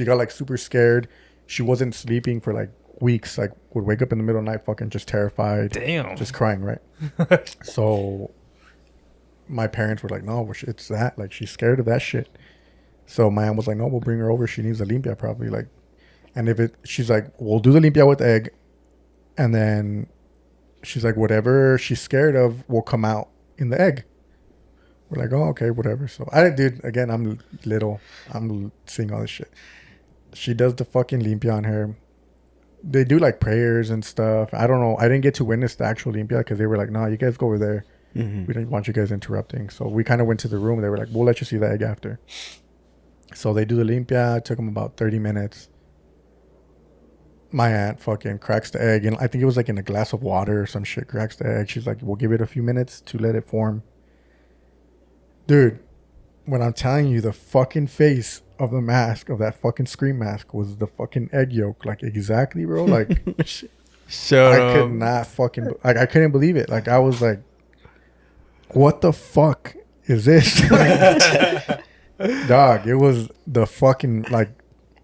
got like super scared. She wasn't sleeping for like weeks. Like, would wake up in the middle of the night fucking just terrified. Damn. Just crying, right? So my parents were like, "No, it's that. Like, she's scared of that shit." So my aunt was like, "No, we'll bring her over. She needs a limpia probably." Like, and she's like, "We'll do the limpia with egg." And then she's like, "Whatever she's scared of will come out in the egg." We're like, "Oh, okay, whatever." So dude, again, I'm little. I'm seeing all this shit. She does the fucking limpia on her. They do like prayers and stuff. I don't know. I didn't get to witness the actual limpia because they were like, "No, you guys go over there. We don't want you guys interrupting." So we kind of went to the room. They were like, "We'll let you see the egg after." So they do the limpia. It took them about 30 minutes. My aunt fucking cracks the egg. And I think it was like in a glass of water or some shit. Cracks the egg. She's like, "We'll give it a few minutes to let it form." Dude, when I'm telling you, the fucking face of the mask, of that fucking scream mask, was the fucking egg yolk. Like, exactly, bro. Like, I could not fucking, like, I couldn't believe it. Like, I was like, what the fuck is this? Dog, it was the fucking, like,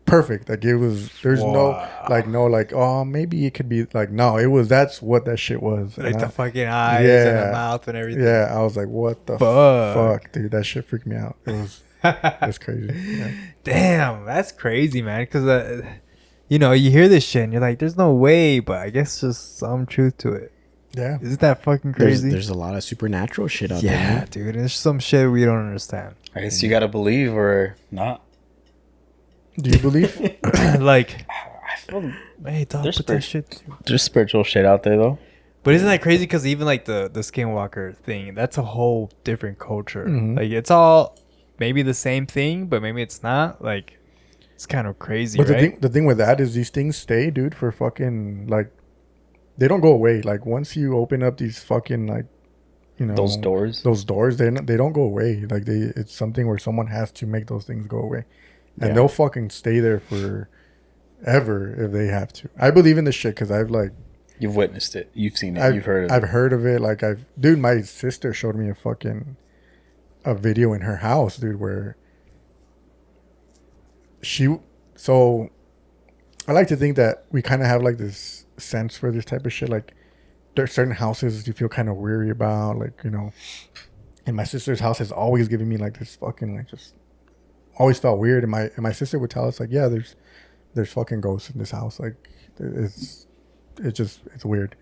perfect. Like, it was, there's no, like, oh, maybe it could be, like, no, it was, that's what that shit was. Like and the fucking eyes and the mouth and everything. Yeah, I was like, what the fuck, dude? That shit freaked me out. It was, it's crazy. Yeah. Damn, that's crazy, man. Because, you know, you hear this shit and you're like, there's no way, but I guess just some truth to it. Yeah. Isn't that fucking crazy? There's a lot of supernatural shit out there. Yeah, dude. There's some shit we don't understand. I guess you gotta believe or not. Do you believe? Like, I feel hey, dog, There's put that shit. there's spiritual shit out there though. But isn't that crazy? Because even like the Skinwalker thing, that's a whole different culture. Mhm. Like, it's all maybe the same thing, but maybe it's not. Like, it's kind of crazy, But right? the thing with that is these things stay, dude, for fucking, like, they don't go away. Like, once you open up these fucking, like, you know, Those doors. they don't go away. Like, it's something where someone has to make those things go away, and Yeah. they'll fucking stay there for ever if they have to. I believe in this shit because I've, like, You've witnessed it. You've seen it. You've heard of I've it. heard of it. Like, dude, my sister showed me a video in her house, dude, where so I like to think that we kind of have like this sense for this type of shit. Like, there's certain houses you feel kind of weary about, like, you know, and my sister's house has always given me like this fucking, like, just always felt weird. And my sister would tell us, like, yeah, there's fucking ghosts in this house. Like, it's weird.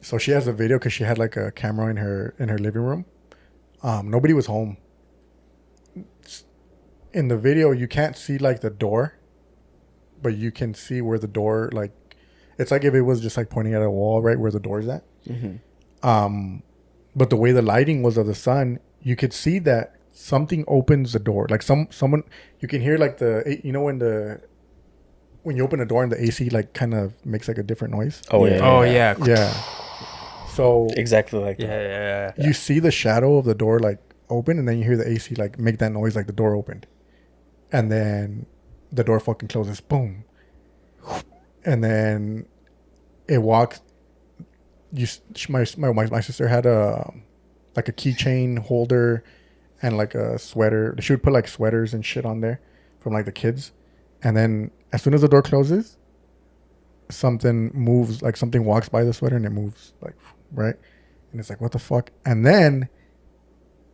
So she has a video because she had like a camera in her living room. Nobody was home. In the video, you can't see like the door, but you can see where the door, like, it's like if it was just like pointing at a wall, right where the door's at. Mm-hmm. But the way the lighting was of the sun, you could see that something opens the door. Like someone, you can hear like when you open a door and the AC like kind of makes like a different noise. Oh yeah. Oh, yeah. Yeah. So Exactly like Yeah, that. yeah. you see the shadow of the door like open, and then you hear the AC like make that noise like the door opened, and then the door fucking closes, boom, and then it walks. My sister had a keychain holder and like a sweater. She would put like sweaters and shit on there from like the kids, and then as soon as the door closes, something moves, like something walks by the sweater and it moves, like, right, and it's like, what the fuck? And then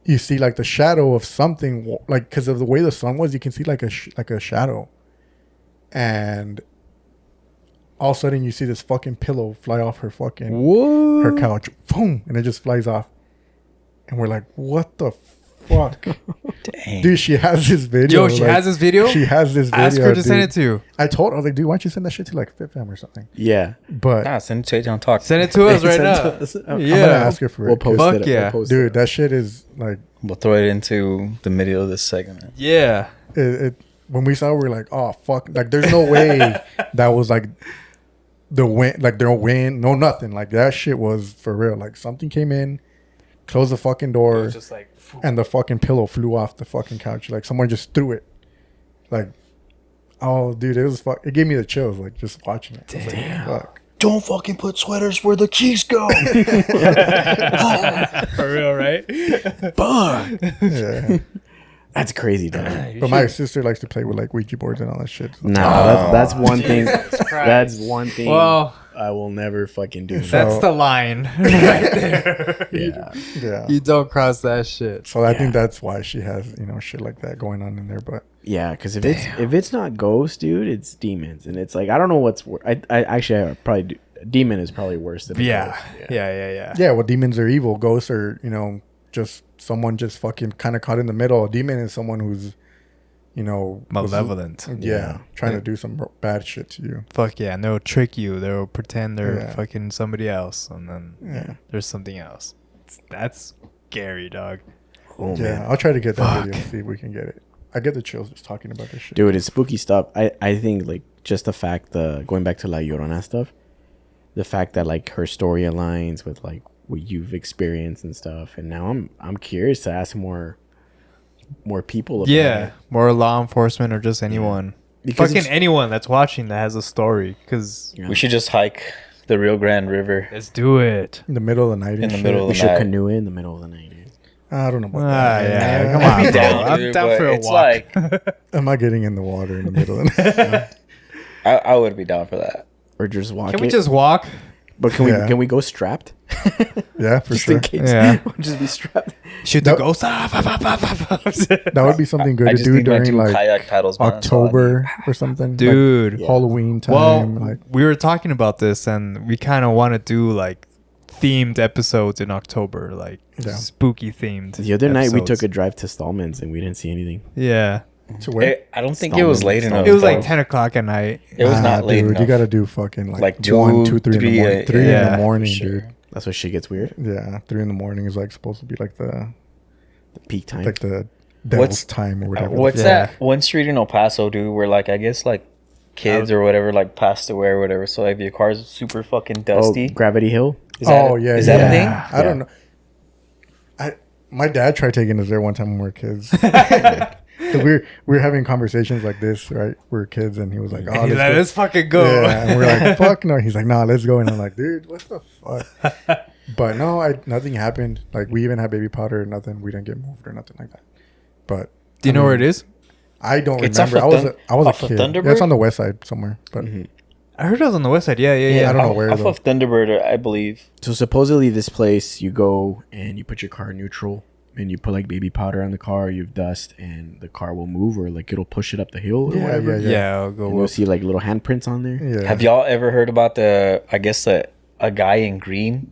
you see like the shadow of something, like, because of the way the sun was, you can see like a shadow, and all of a sudden you see this fucking pillow fly off her fucking her couch, boom, and it just flies off, and we're like, what the fuck? Dang. Dude, she has this video. Yo, she has this video? She has this video. Ask her to dude. send it to you. I told her, I was like, dude, why don't you send that shit to like FitFam or something? Yeah. But Nah, send it to Atowntalk. Send it to us right Send now. it to us. I'm Yeah. gonna ask her for We'll it. post 'cause, Fuck it. yeah. We'll post dude, it. that shit is like, We'll throw it into the middle of this segment. Yeah. it when we saw it, we were like, oh fuck, like there's no way that was like the wind, like their wind, no nothing, like that shit was for real. Like something came in, closed the fucking It door, was just like, and the fucking pillow flew off the fucking couch. Like someone just threw it. Like, oh dude, it was it gave me the chills, like just watching it. I was like, fuck. Don't fucking put sweaters where the keys go. for real, right? Fuck. Yeah. That's crazy, dog. But my sister likes to play with like Ouija boards and all that shit. So. Nah, that's one thing. That's one thing. Well, I will never fucking do. that's the line right there. Yeah. Yeah. You don't cross that shit. So I think that's why she has, you know, shit like that going on in there. But Yeah, because if it's not ghosts, dude, it's demons, and it's like I don't know what's worse. I actually I probably do. Demon is probably worse than a Yeah. ghost. Yeah. well, demons are evil. Ghosts are, you know, just someone just fucking kind of caught in the middle. A demon is someone who's, you know, Malevolent. trying to do some bad shit to you. Fuck yeah. And they'll trick you. They'll pretend they're Yeah. fucking somebody else. And then Yeah. there's something else. That's scary, dog. Oh Yeah, man, I'll try to get that Fuck. video and see if we can get it. I get the chills just talking about this shit. dude, it's spooky stuff. I think like just the fact going back to La Llorona stuff, the fact that like her story aligns with like what you've experienced and stuff, and now I'm curious to ask more more people about Yeah, it. more law enforcement or just anyone. Because Fucking it's- anyone that's watching that has a story. Because Yeah. We should just hike the Rio Grande River let's do it. In the middle of the night. in and the shit. middle of we the should night. canoe in the middle of the night, dude. I don't know about Ah, that. yeah, come I'd on, be bro. down, I'm dude, down but for a it's walk. like I'm not getting in the water in the middle of the night. I would be down for that. Or just walk Can it. we just walk? But can Yeah. we go strapped? Yeah, for Just sure. in case. Yeah. We'll just be strapped. Shoot the That- ghost. That would be something good I to just do need my during two like kayak paddles, man. That's all I need. October or something. Dude. Like Yeah. Halloween time. Well, like we were talking about this, and we kind of want to do like themed episodes in October, like Yeah. spooky themed. The other night we took a episodes. drive to Stallman's and we didn't see anything. Yeah, to where? I don't think it was late Stallman. enough. it was like though. 10 o'clock at night. It was not late dude, enough. You got to do fucking Like 1, 2, 2, 3 in the 3, morning. 3 in yeah, the morning, sure. dude. That's what shit gets weird. Yeah, 3 in the morning is like supposed to be like the Peak time. the devil's What's- time or whatever. What's Yeah. that one street in El Paso, dude? Where like I guess like kids or whatever like passed away or whatever. So like if your car's super fucking dusty. Gravity Hill. Is that Oh, yeah, Is that a yeah. thing? I don't know. My dad tried taking us there one time when we were kids. 'Cause we were having conversations like this, right? We were kids, and he was like, "Oh, He's like, let's let's fucking go." go. Yeah, and we're like, "Fuck no!" He's like, "Nah, let's go." And I'm like, "Dude, what the fuck?" But no, nothing happened. Like we even had baby powder or nothing. We didn't get moved or nothing like that. But Do you know where it is? I don't It's remember. off of I was a off of kid. Thunderbird? Yeah, it's on the west side somewhere. But I heard it was on the west side. Yeah. I don't know off- where, Off though. of Thunderbird, I believe. So supposedly this place, you go and you put your car in neutral and you put like baby powder on the car, you have dust, and the car will move or like it'll push it up the hill or Yeah, whatever. yeah. Yeah, I'll go. And you'll Up. see like little handprints on there. yeah, Have y'all ever heard about a guy in green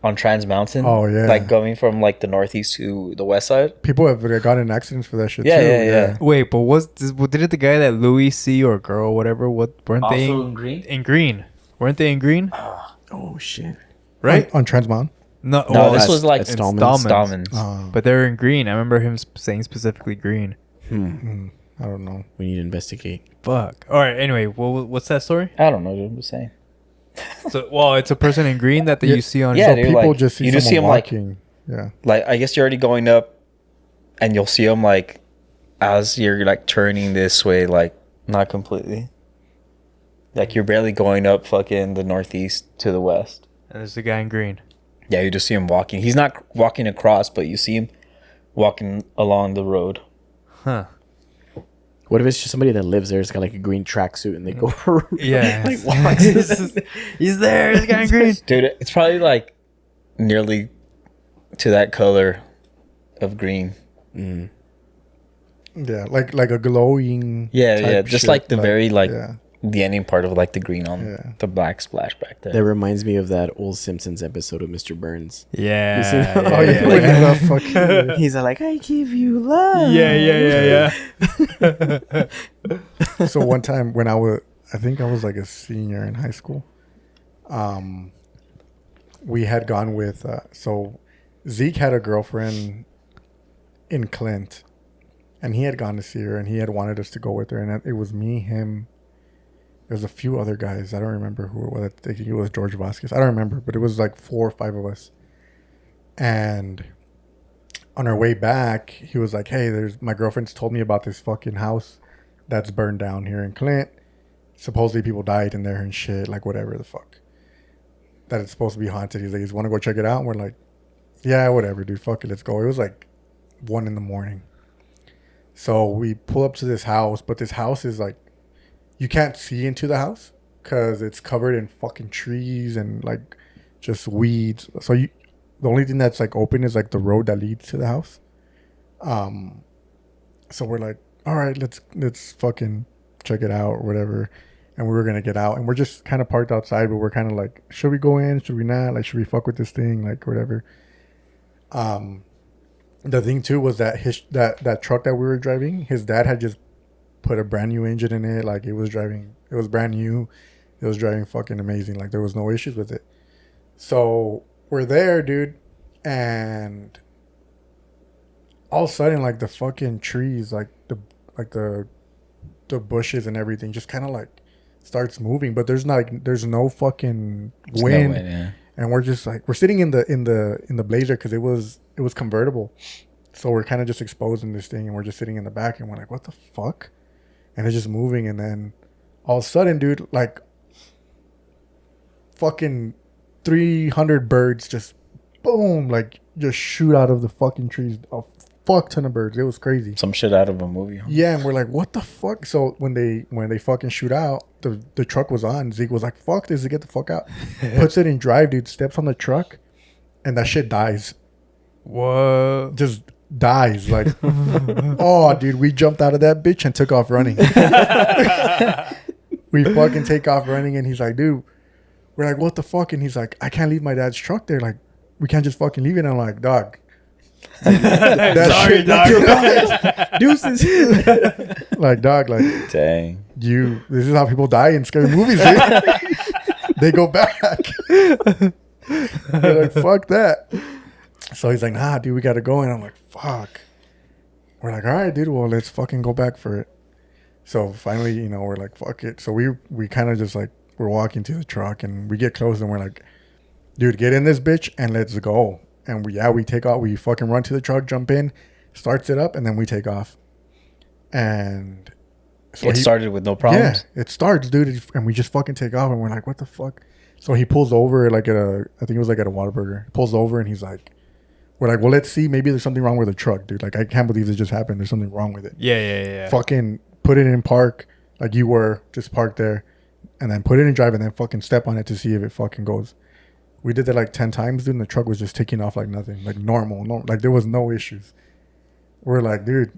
on Trans Mountain? Oh, yeah. Like going from like the northeast to the west side? people have gotten in accidents for that shit Yeah, too. yeah. Wait, but did it the guy that Louis C or girl whatever? What weren't they in green? in green? Weren't they in green? Oh shit. Right? On Trans Mountain. No, No, this that's- was like that's Stallman's. Stallman's. But they're in green. I remember him saying specifically green. I don't know. We need to investigate. Fuck. All right. Anyway, what's that story? I don't know, dude, I'm just saying. So, well, it's a person in green that Yeah. you see on. Yeah, So dude, people like, just see you just someone see 'em, like- walking. Yeah. Like I guess you're already going up and you'll see them like as you're like turning this way, like not completely. Like you're barely going up fucking the northeast to the west. And there's the guy in green. Yeah, you just see him walking. He's not walking across, but you see him walking along the road. Huh. What if it's just somebody that lives there? It's got like a green tracksuit and they go Yeah. like walks. He's there. This guy in green. Dude, it's probably like nearly to that color of green. Yeah, like a glowing. Yeah, type yeah, just shit, like the very like yeah. the ending part of like the green on Yeah. the black splash back there. That reminds me of that old Simpsons episode of Mr. Burns. Yeah. You see that? Oh yeah, when he's a fucking. He's like, I give you love. Yeah. So one time when I think I was like a senior in high school. We had gone with so Zeke had a girlfriend in Clint, and he had gone to see her, and he had wanted us to go with her, and it was me, him. There's a few other guys. I don't remember who it was. I think it was George Vasquez. I don't remember, but it was like 4 or 5 of us. And on our way back, he was like, "Hey, my girlfriend's told me about this fucking house that's burned down here in Clint. Supposedly people died in there and shit, like whatever the fuck. That it's supposed to be haunted." He's like, "You want to go check it out?" And we're like, "Yeah, whatever, dude. Fuck it, let's go." It was like 1 a.m. So we pull up to this house, but this house is like, you can't see into the house because it's covered in fucking trees and like just weeds. So the only thing that's like open is like the road that leads to the house. So we're like, all right, let's fucking check it out or whatever. And we were gonna get out, and we're just kind of parked outside, but we're kind of like, should we go in? Should we not? Like, should we fuck with this thing? Like, whatever. The thing too was that that truck that we were driving, his dad had just put a brand new engine in it. Like it was brand new. It was driving fucking amazing. Like there was no issues with it. So we're there, dude, and all of a sudden, like the fucking trees, like the bushes and everything, just kind of like starts moving. But there's no fucking There's wind. no way, yeah. And we're just like, we're sitting in the Blazer because it was convertible, So we're kind of just exposed in this thing, and we're just sitting in the back, and we're like, what the fuck? And it's just moving, and then all of a sudden, dude, like fucking 300 birds just boom, like just shoot out of the fucking trees. A fuck ton of birds. It was crazy. Some shit out of a movie. Huh? Yeah, and we're like, what the fuck? So when they fucking shoot out, the truck was on. Zeke was like, fuck this, get the fuck out. Puts it in drive, dude, steps on the truck, and that shit dies. What? Just dies. Like, oh, dude, we jumped out of that bitch and took off running. We fucking take off running, and he's like, dude, we're like, what the fuck? And he's like, I can't leave my dad's truck there. Like, we can't just fucking leave it. And I'm like, dog. Sorry, dog. Deuces. Like, dog, like, Dang. this is how people die in scary movies, dude. They go back. They're like, fuck that. So he's like, nah, dude, we gotta go. And I'm like, fuck. We're like, all right, dude, well, let's fucking go back for it. So finally, you know, we're like, fuck it. So we kind of just like, we're walking to the truck, and we get close, and we're like, dude, get in this bitch and let's go. And we take off. We fucking run to the truck, jump in, starts it up, and then we take off. And so It started with no problems. Yeah, it starts, dude, and we just fucking take off, and we're like, what the fuck? So he pulls over like I think it was like at a Whataburger. He pulls over, and he's like, we're like, well, let's see. Maybe there's something wrong with the truck, dude. Like, I can't believe this just happened. There's something wrong with it. Yeah. Fucking put it in park, like you were, just park there, and then put it in drive, and then fucking step on it to see if it fucking goes. We did that like 10 times, dude, and the truck was just taking off like nothing, like normal. Like there was no issues. We're like, dude,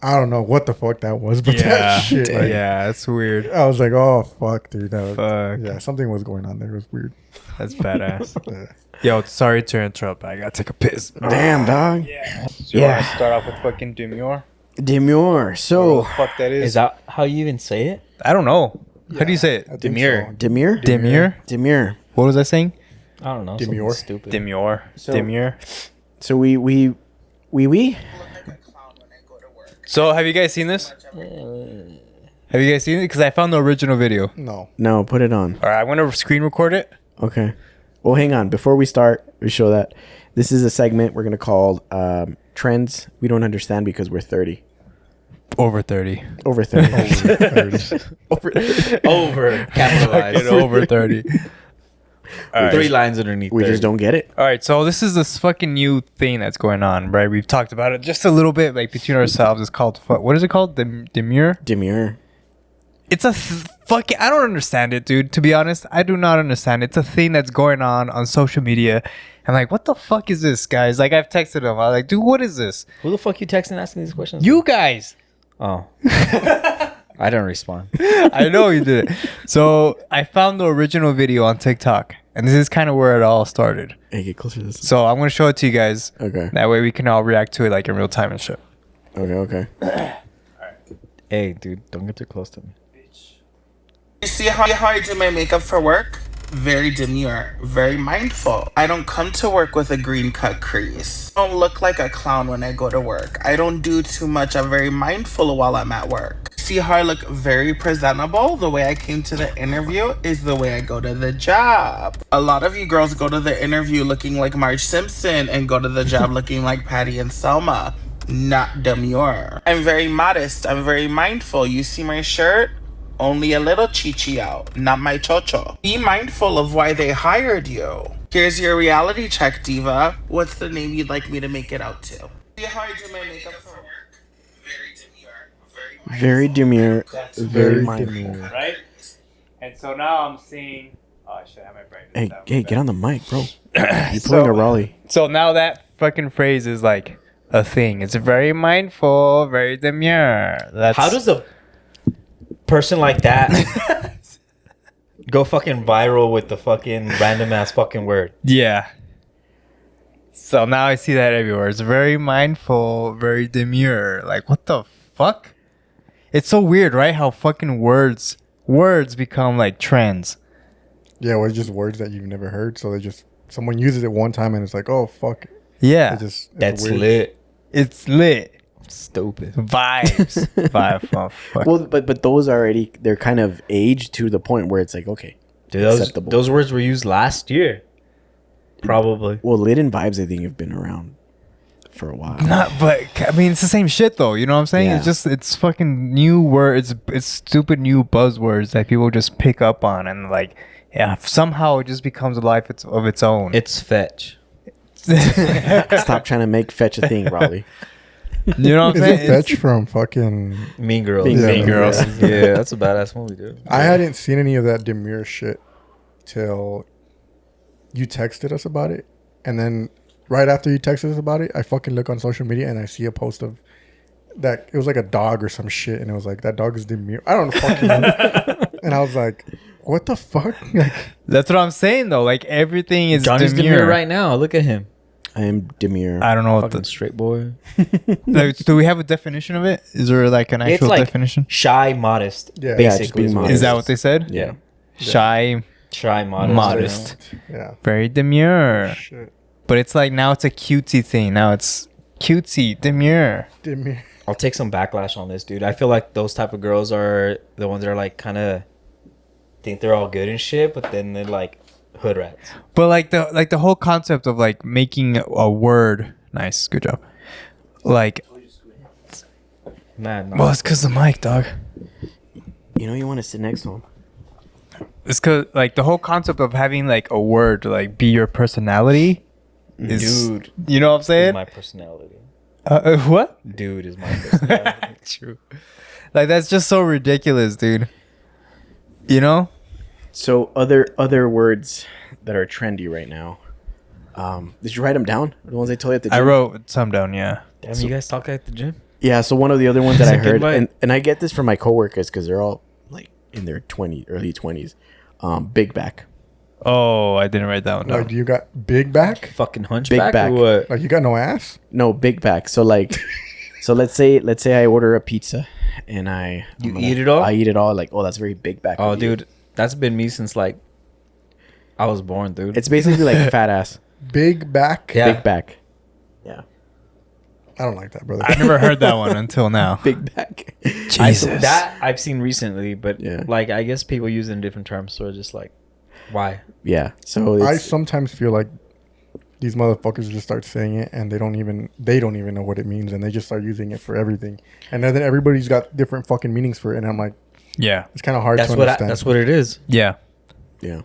I don't know what the fuck that was, but that shit. Like, Yeah, that's weird. I was like, oh, fuck, dude. That was, Fuck. yeah, something was going on there. It was weird. That's badass. Yeah. Yo, sorry to interrupt, but I gotta take a piss. Damn, dog. So you want to start off with fucking Demure? Demure. So, Fuck that Is that how you even say it? I don't know. How do you say I it? think Demure. so. Demure? Demure? Demure. What was I saying? I don't know. Demure. Something stupid. Demure. So- Demure. So we. So have you guys seen this? Have you guys seen it? Because I found the original video. No. No, put it on. All right, I'm gonna screen record it. Okay. Well, hang on. Before we start, we show that this is a segment we're going to call Trends We Don't Understand Because We're 30. Over 30. Over 30. Over. Capitalized. Over 30. All right. 3 lines underneath. We there. just don't get it. All right, so this is this fucking new thing that's going on, right? We've talked about it just a little bit, like between ourselves. It's called what is it called? Demure. Demure. It's a fucking. I don't understand it, dude. To be honest, I do not understand. It's a thing that's going on social media. I'm like, what the fuck is this, guys? Like, I've texted them. I'm like, dude, what is this? Who the fuck you texting asking these questions? You guys. Oh. I don't respond. I know you did it. So I found the original video on TikTok, and this is kind of where it all started. Hey, get closer to this. So I'm gonna show it to you guys. Okay. That way we can all react to it like in real time and shit. Okay. Hey, dude, don't get too close to me. You see how I do my makeup for work? Very demure, very mindful. I don't come to work with a green cut crease. I don't look like a clown when I go to work. I don't do too much. I'm very mindful while I'm at work. See how I look very presentable? The way I came to the interview is the way I go to the job. A lot of you girls go to the interview looking like Marge Simpson and go to the job looking like Patty and Selma. Not demure. I'm very modest. I'm very mindful. You see my shirt? Only a little chichi out, not my chocho. Be mindful of why they hired you. Here's your reality check, diva. What's the name you'd like me to make it out to? See how I do my makeup for work? Very demure, Very demure. Very mindful. demure. Right? And so now I'm seeing. Oh shit! I have my brightness. Hey, get on the mic, bro. You're pulling a Raleigh. So now that fucking phrase is like a thing. It's very mindful, very demure. That's How does a person like that go fucking viral with the fucking random ass fucking word? Yeah. So now I see that everywhere. It's very mindful, very demure. Like, what the fuck? It's so weird, right? How fucking words become like trends. Yeah, well, it's just words that you've never heard. So someone uses it one time and it's like, oh, fuck. Yeah. It's That's weird. lit. It's lit. Stupid. Vibes. Vibe. Oh, fuck. Well, but those already, they're kind of aged to the point where it's like, okay. Dude, Acceptable. those words were used last year. Probably. Well, lit and vibes, I think, have been around for a while. Not, but I mean, it's the same shit though. You know what I'm saying? Yeah. It's fucking new words. It's stupid new buzzwords that people just pick up on, and like, yeah, somehow it just becomes a life of its own. It's fetch. Stop trying to make fetch a thing, Raleigh. You know what I'm Is saying? it fetch from fucking? Mean Girls. Mean Girls. Yeah, that's a badass movie, dude. I hadn't seen any of that demure shit till you texted us about it, and then right after you texted us about it, I fucking look on social media and I see a post of that. It was like a dog or some shit, and it was like that dog is demure. I don't know, fucking know. And I was like, what the fuck? Like, That's what I'm saying though. Like everything is Johnny's demure. demure right now. Look at him. I am demure. I don't know what Fucking the. straight boy. Like, do we have a definition of it? Is there like an It's actual like definition? shy, modest. Yeah. Yeah, just Basically, being is what it modest. Is that what they said? Yeah. Shy, Shy, modest. modest, yeah, very demure. shit, But it's like now it's a cutesy thing. Now it's cutesy, demure. demure. I'll take some backlash on this, dude. I feel like those type of girls are the ones that are like kind of think they're all good and shit, but then they're like hood rats. But like the whole concept of like making a word. Nice, good job. Like, Man, well, it's cause the mic, dog. You know, you want to sit next to him. It's cause like the whole concept of having like a word to like be your personality is, dude, you know what I'm is saying? my personality. What? Dude is my personality. True. Like that's just so ridiculous, dude. You know? So other words that are trendy right now. Did you write them down? The ones I told you at the gym? I wrote some down, yeah. Damn, you guys talk at the gym? Yeah, so one of the other ones that I It's a good heard, bite. and I get this from my coworkers because they're all like in their early 20s. Big back. Oh, I didn't write that one down. Like, you got big back? Fucking hunchback back. or what? Like, you got no ass? No, big back. So like, so let's say I order a pizza and I Eat it all? I eat it all. Like, oh, that's very big back. Oh, of you. dude, that's been me since like I was born, dude. It's basically like fat ass, Big back? Yeah. big back. Yeah, I don't like that, brother. I never heard that one until now. big back. Jesus. that I've seen recently, but Yeah. like I guess people use it in different terms, so it's just like, why? Yeah. So I it's, sometimes feel like these motherfuckers just start saying it and they don't even know what it means, and they just start using it for everything. And then everybody's got different fucking meanings for it, and I'm like, Yeah. it's kind of hard That's to what understand. that's what it is. Yeah. yeah.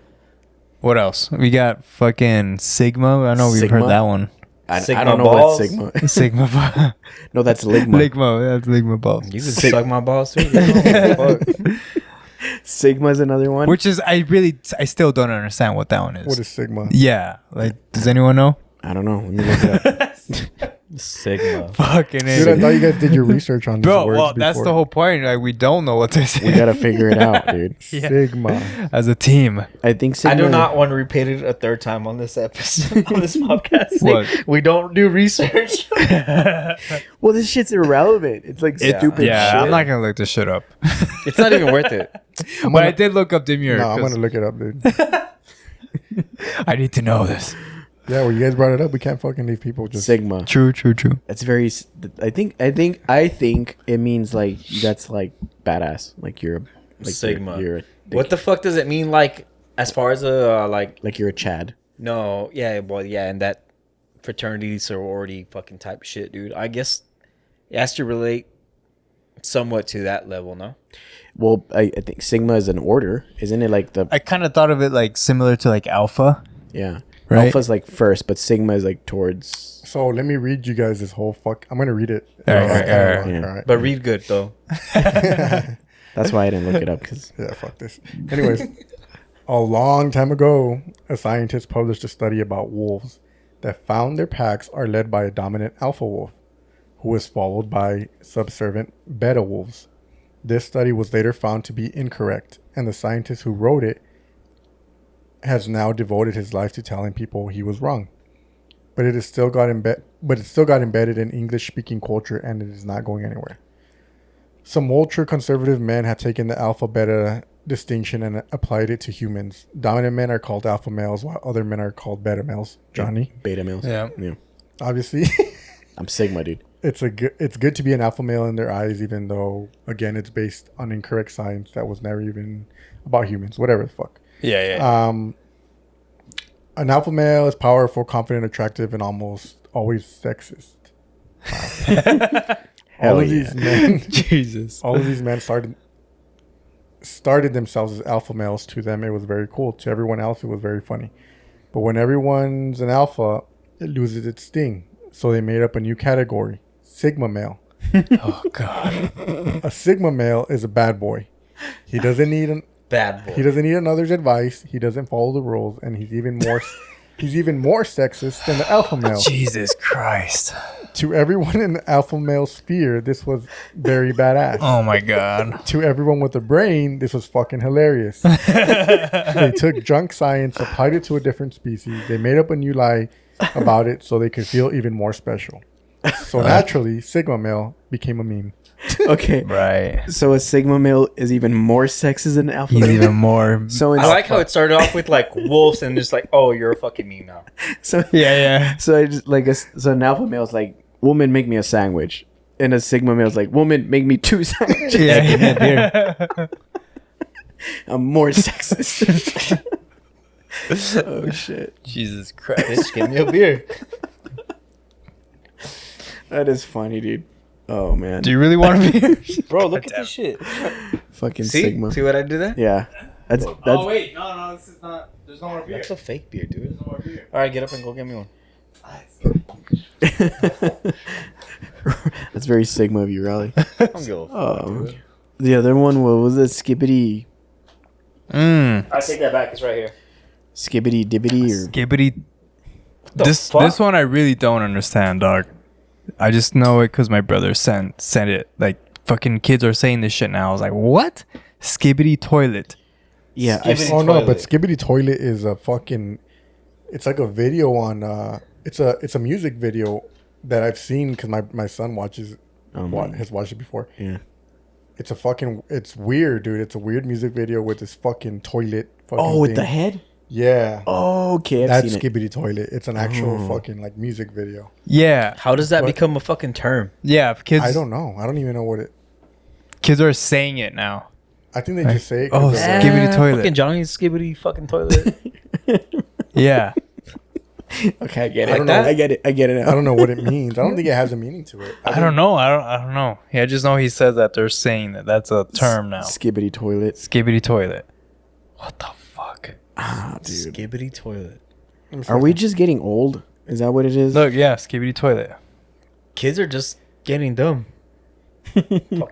What else? We got fucking Sigma. I know we've Sigma? heard that one. I Sigma don't know balls? what Sigma. Sigma. No, that's Ligma. Ligma. That's Ligma balls. You can suck my balls too. Fuck. Sigma's another one. Which is, I still don't understand what that one is. What is Sigma? Yeah. Like, does anyone know? I don't know. Let me look it up. Sigma. Fucking Dude, I thought you guys did your research on these Bro, words well, that's before. the whole point. Like, we don't know what this is. We gotta figure it out, dude. Yeah. Sigma. As a team. I think Sigma. I do not want to repeat it a third time on this episode on this podcast. What? We don't do research. Well, this shit's irrelevant. It's like stupid Yeah, shit. I'm not gonna look this shit up. It's not even worth it. But I did look up Demure. No, I'm 'cause gonna look it up, dude. I need to know this. Yeah, well, you guys brought it up. We can't fucking leave people just. Sigma. True. That's very. I think it means like that's like badass. Like you're like Sigma. You're What the fuck does it mean? Like as far as a like you're a Chad. no, yeah, well, yeah, and that fraternity sorority fucking type shit, dude. I guess it has to relate somewhat to that level, no? Well, I think Sigma is an order, isn't it? Like the I kind of thought of it like similar to like Alpha. yeah. Right. Alpha's like first, but Sigma is like towards. So let me read you guys this whole fuck. I'm gonna read it. All right. Yeah. But read good though. That's why I didn't look it up because Yeah, fuck this. Anyways, a long time ago, a scientist published a study about wolves that found their packs are led by a dominant alpha wolf, who is followed by subservient beta wolves. This study was later found to be incorrect, and the scientist who wrote it has now devoted his life to telling people he was wrong. But it still got embedded in English-speaking culture, and it is not going anywhere. Some ultra-conservative men have taken the alpha-beta distinction and applied it to humans. Dominant men are called alpha males, while other men are called beta males. Johnny, beta males. Yeah. Yeah. obviously, I'm Sigma, dude. it's good to be an alpha male in their eyes, even though again it's based on incorrect science that was never even about humans. Whatever the fuck. Yeah. An alpha male is powerful, confident, attractive, and almost always sexist. Hell All of yeah. these men, Jesus. all of these men started themselves as alpha males. To them, it was very cool. To everyone else, it was very funny. But when everyone's an alpha, it loses its sting. So they made up a new category: Sigma male. Oh God. A Sigma male is a bad boy. He doesn't need Bad boy. He doesn't need another's advice. He doesn't follow the rules, and he's even more sexist than the alpha male. Jesus Christ. To everyone in the alpha male sphere, this was very badass. Oh my God. To everyone with a brain, this was fucking hilarious. They took junk science, applied it to a different species. They made up a new lie about it so they could feel even more special. So naturally, Sigma male became a meme. Okay. Right. So a Sigma male is even more sexist than an alpha He's male. even more. So I like how it started off with like wolves and just like, oh, you're a fucking meme now. so Yeah. so I just like so an alpha male is like, woman, make me a sandwich, and a Sigma male is like, woman, make me 2 sandwiches. Yeah. I'm more sexist. Oh shit, Jesus Christ. Bitch, give me a beer. that is funny, dude. Oh man, Do you really want to be? Bro, look at this shit. fucking See? Sigma. See what I did there? Yeah, that's wait. No, this is not. There's no more beer. That's a fake beer, dude. All right, get up and go get me one. that's very Sigma of you, Raleigh. I don't give a fuck, dude. The other one, what was it? Skibbity I take that back. It's right here. dibbity or Skibbity. The This fuck? one I really don't understand, dog. I just know it because my brother sent it. Like fucking kids are saying this shit now. I was like, what? Skibbity toilet. yeah. Skibbity Oh no, toilet. but Skibbity Toilet is a fucking. It's like a video on. It's a music video that I've seen because my son watches. Has watched it before. Yeah. It's weird, dude. It's a weird music video with this fucking toilet. Oh, with thing. the head. Yeah. Oh, okay. I've That's seen it. Skibbity Toilet. It's an actual fucking like music video. Yeah. How does that What? become a fucking term? Yeah. Kids. I don't know. I don't even know what it. Kids are saying it now. I think they just say it. Oh, 'cause of, Skibbity toilet. Fucking Johnny's skibbity fucking toilet. Yeah. Okay, I get I it. don't know. I get it. I get it now. I don't know what it means. I don't think it has a meaning to it. I don't know. I don't know. Yeah, I just know he said that they're saying that that's a term now. Skibbity toilet. Skibbity toilet. What the fuck? Ah, dude. Skibbity toilet. Are we just getting old? Is that what it is? Look, yeah, skibbity toilet. Kids are just getting dumb.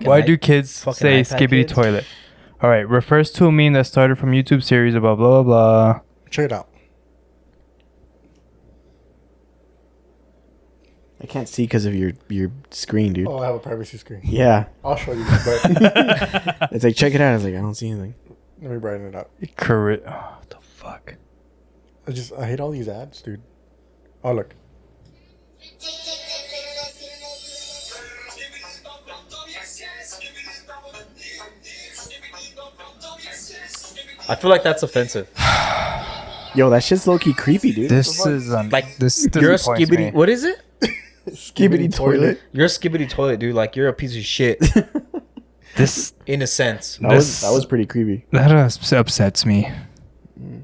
Why do kids fucking say iPad skibbity kids. toilet? All right, refers to a meme that started from YouTube series blah blah blah blah. Check it out. I can't see because of your screen, dude. Oh, I have a privacy screen. Yeah. I'll show you. But It's like, check it out. I was like, I don't see anything. let me brighten it up. Correct. Oh, what the fuck? I hate all these ads, dude. Oh look. I feel like that's offensive. Yo, that shit's low-key creepy, dude. This is Like, this. You're a disappoints me. skibbity. What is it? Skibbity toilet. You're a skibbity toilet, dude. Like, you're a piece of shit. This In a sense. That was pretty creepy. that upsets me.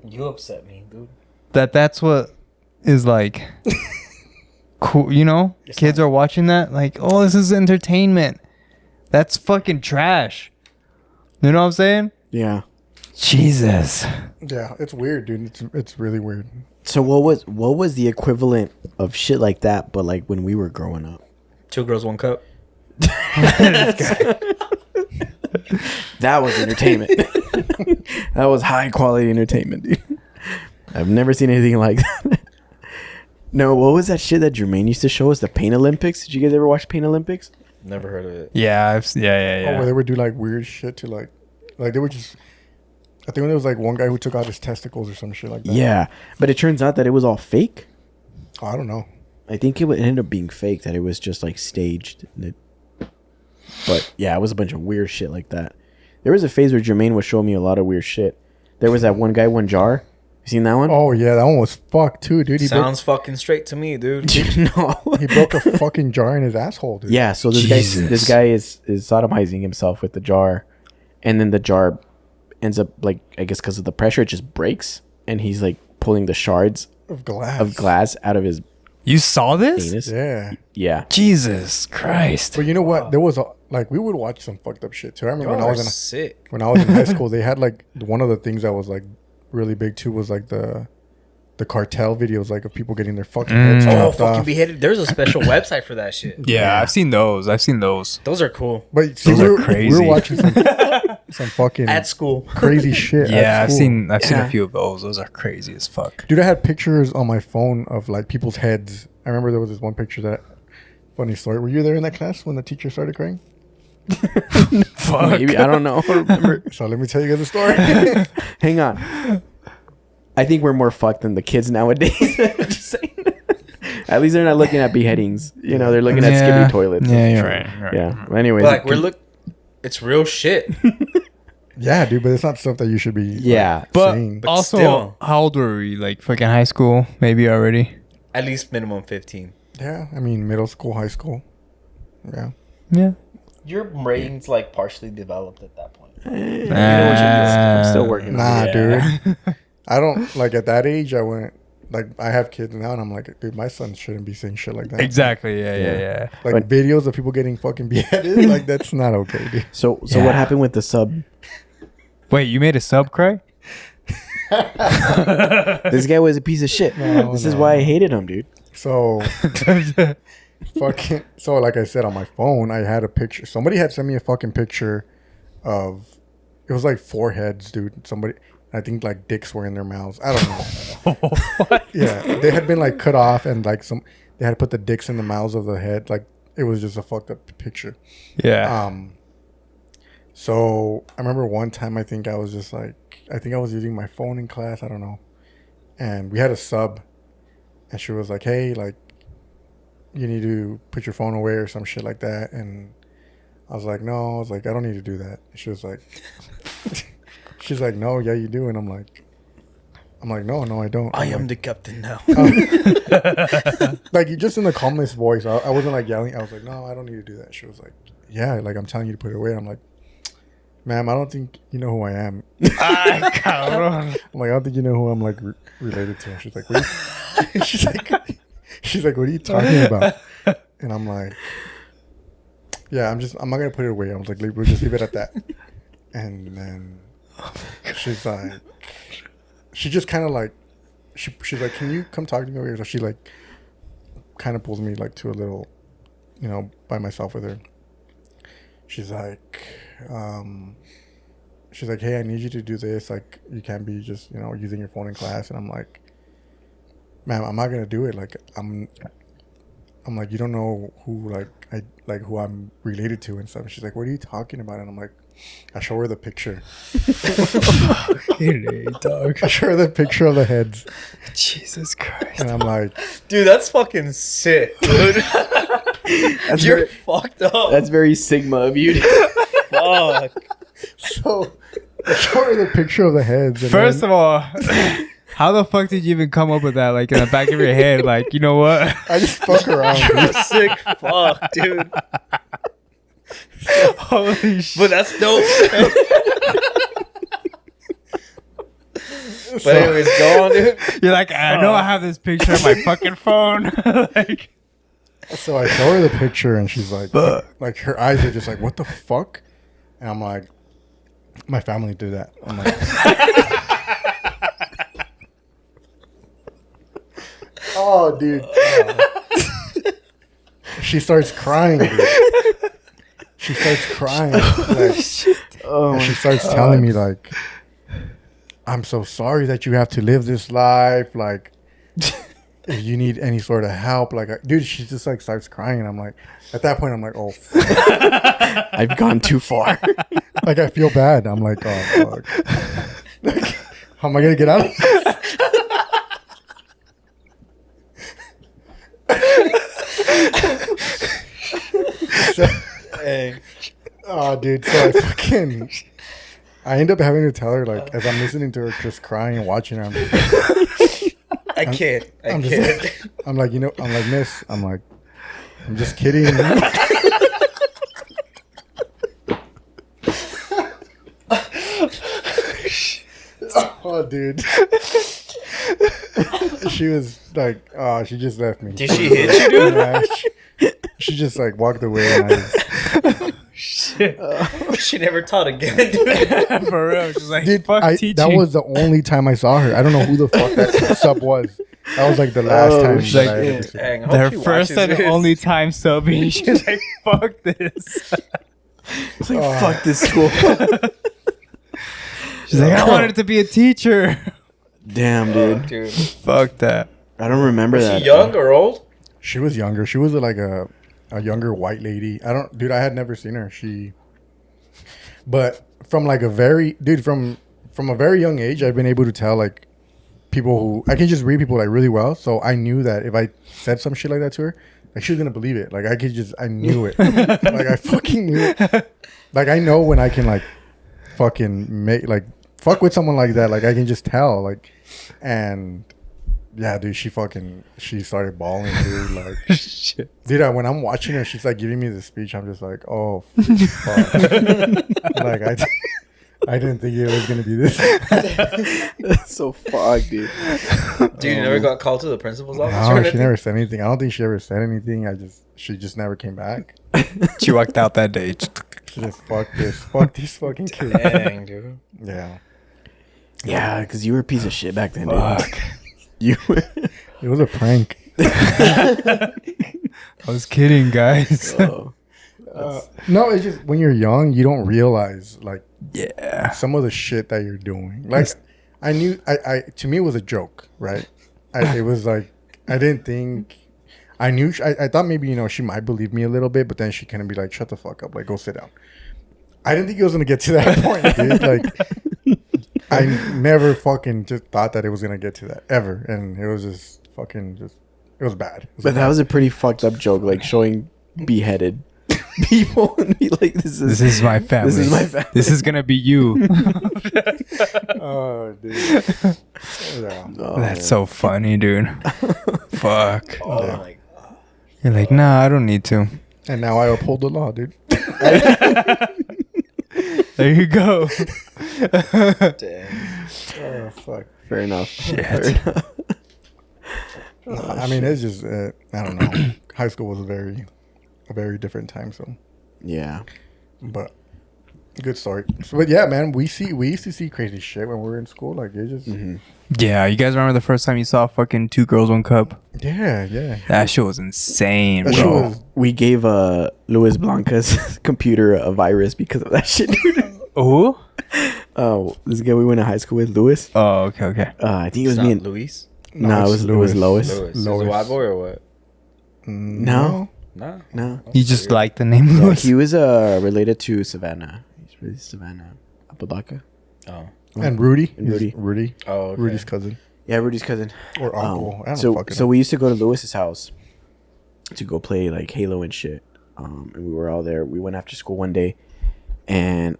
You upset me, dude. That's what is like cool. You know, kids are watching that like, oh, this is entertainment. That's fucking trash. You know what I'm saying? Yeah. Jesus. Yeah, it's weird, dude. It's really weird. So what was the equivalent of shit like that, but like when we were growing up? 2 girls, 1 cup. That was entertainment. That was high quality entertainment, dude. I've never seen anything like that. No, what was that shit that Jermaine used to show us? The Pain Olympics? Did you guys ever watch Pain Olympics? Never heard of it. Yeah, Oh, where they would do like weird shit to like they would just. I think there was like one guy who took out his testicles or some shit like that. Yeah, but it turns out that it was all fake. I don't know. I think it ended up being fake, that it was just like staged. But yeah, it was a bunch of weird shit like that. There was a phase where Jermaine was showing me a lot of weird shit. There was that one guy, one jar. You seen that one? Oh yeah, that one was fucked too, dude. Sounds fucking straight to me, dude. No. He broke a fucking jar in his asshole, dude. Yeah, so this guy is sodomizing himself with the jar, and then the jar ends up, like, I guess because of the pressure, it just breaks, and he's like pulling the shards Of glass. of glass out of his You saw this? Anus. Yeah. Yeah. Jesus Christ. But you know what? There was we would watch some fucked up shit too. I remember sick. when I was in high school, they had like one of the things that was like really big too was like the cartel videos, like of people getting their fucking heads chopped off. beheaded. There's a special website for that shit. Yeah, I've seen those. Those are cool. But see, Those are crazy. we were watching some fucking At school. crazy shit. Yeah, at I've school. seen a few of those. Those are crazy as fuck. Dude, I had pictures on my phone of like people's heads. I remember there was this one picture that. Funny story. Were you there in that class when the teacher started crying? Fuck. Maybe, I don't know. I don't remember. So let me tell you guys the story. Hang on. I think we're more fucked than the kids nowadays. Just saying. At least they're not looking at beheadings. You know, they're looking at skipping toilets. Yeah, you're right. Yeah. Anyways. But like it's real shit. Yeah, dude, but it's not stuff that you should be. Yeah. But saying. also, still. how old were we? Like fucking high school, maybe already. At least minimum 15. Yeah, I mean middle school, high school. Yeah. Yeah. Your brain's like partially developed at that point. I'm still working on it. Dude. I don't like at that age. I went like I have kids now, and I'm like, dude, my son shouldn't be saying shit like that. Exactly. Yeah. Like videos of people getting fucking beheaded, like that's not okay, dude. So what happened with the sub? Wait, you made a sub cry? This guy was a piece of shit. This is why I hated him, dude. So fucking. So like I said on my phone, I had a picture. Somebody had sent me a fucking picture of. It was like 4 heads, dude. Somebody. I think like dicks were in their mouths. I don't know. What? Yeah, they had been like cut off and like they had to put the dicks in the mouths of the head. Like it was just a fucked up picture. Yeah. So I remember one time I think I was using my phone in class. I don't know, and we had a sub, and she was like, "Hey, like, you need to put your phone away or some shit like that." And I was like, "No," I was like, "I don't need to do that." And she was like. She's like, no, yeah, you do. And I'm like, no, I don't. I am the captain now. Like, just in the calmest voice. I wasn't like yelling. I was like, no, I don't need to do that. She was like, yeah, like I'm telling you to put it away. I'm like, ma'am, I don't think you know who I am. I'm like, I don't think you know who I'm like related to. And she's like, what are you? she's like, what are you talking about? And I'm like, yeah, I'm not gonna put it away. I was like, we'll just leave it at that. And then she's like, she just kind of like, she's like, can you come talk to me over here? So she like kind of pulls me like to a little, you know, by myself with her. She's like, hey, I need you to do this. Like, you can't be just, you know, using your phone in class. And I'm like, ma'am, I'm not gonna do it. Like, I'm like, you don't know who who I'm related to and stuff. And she's like, what are you talking about? And I'm like, I show her the picture. I show her the picture of the heads. Jesus Christ. And I'm like, dude, that's fucking sick, dude. You're fucked up. That's very Sigma of you. Fuck. so I show her the picture of the heads. And First of all, how the fuck did you even come up with that? Like in the back of your head, like, you know what? I just fuck around. You're sick fuck, dude. Holy shit. But that's dope. But anyways, go on, dude. You're like, I know I have this picture on my fucking phone. Like, So I show her the picture and she's like, her eyes are just like, what the fuck? And I'm like, my family did that. I'm like, oh, dude. She starts crying, dude. She starts crying. Like, and she starts telling me, like, I'm so sorry that you have to live this life. Like, if you need any sort of help, like, dude, she just like starts crying. And I'm like, at that point, I'm like, oh, fuck. I've gone too far. Like, I feel bad. I'm like, oh, fuck. Like, how am I going to get out of this? So, Hey. oh, dude. So I end up having to tell her, like, as I'm listening to her just crying and watching her, I'm kid. I'm like, you know, I'm like, miss, I'm like, I'm just kidding. Oh, dude. She was like, oh, she just left me. Did she hit you, dude? Yeah, she just like walked away, and I just, Shit. She never taught again, dude. For real. She's like, dude, fuck teaching. that was the only time I saw her. I don't know who the fuck that sub was. That was like the last time. she's that like, I ever seen. Dang, I hope their she first watches and this. only time subbing. She's like, fuck this. It's like, fuck this school. She's like, I wanted to be a teacher. Damn, Oh, dude. dude. Fuck that. I don't remember Was that. she young or old? She was younger. She was like a younger white lady. I had never seen her. But from like a very from a very young age, I've been able to tell like people who I can just read people like really well. So I knew that if I said some shit like that to her, like she was gonna believe it. Like I knew it. Like I fucking knew it. Like I know when I can like fucking make like fuck with someone like that. Like I can just tell. Like, and yeah, dude, she started bawling, dude. Like, Shit. dude, when I'm watching her, she's like giving me the speech. I'm just like, oh, fuck. Like I didn't think it was gonna be this. That's so fucked, dude. Dude, you never got called to the principal's office? or No, she anything? never said anything. I don't think she ever said anything. She just never came back. She walked out that day. She just fuck these fucking kids. Dang, dude. Yeah, Yeah, because you were a piece of shit back then, dude. Fuck. You were. it was a prank. I was kidding, guys. Oh. No, it's just when you're young, you don't realize like Yeah. some of the shit that you're doing. Like I knew, I to me it was a joke, right? It was like I didn't think. I knew. I thought maybe she might believe me a little bit, but then she kind of be like, "Shut the fuck up, like go sit down." I didn't think it was gonna get to that point, dude. Like I never fucking just thought that it was gonna get to that ever, and it was just fucking it was bad. But that was a pretty fucked up joke, like showing beheaded people and be like, "This This is my family. This is my family. This is gonna be you." oh, dude. Yeah. Oh, That's man. so funny, dude. Fuck. Oh, Yeah. my God. You're like, nah, I don't need to. And now I uphold the law, dude. There you go. Dang. Oh fuck. Fair enough. Shit. Fair enough. I mean, it's just I don't know. High school was a very different time. So, Yeah. but good story. So, but yeah, man, we used to see crazy shit when we were in school. Like it just Yeah, you guys remember the first time you saw fucking 2 girls, 1 cup? yeah. That shit was insane, That shit bro. was We gave Luis Blanca's computer a virus because of that shit, dude. Oh? Oh, this guy we went to high school with, Luis. Oh, okay. I think it It's was not me and Luis? No, it was Lois. Lois. Is it Lois. a white boy or what? No, No. no. You just like the name Yeah, Lewis? he was related to Savannah. He's really Savannah Apodaca. Oh. And Rudy. And Rudy. Rudy. Oh, okay. Rudy's cousin Yeah, Rudy's cousin. or uncle. I don't So fucking so know. we used to go to Lewis's house to go play like Halo and shit. And we were all there. We went after school one day, and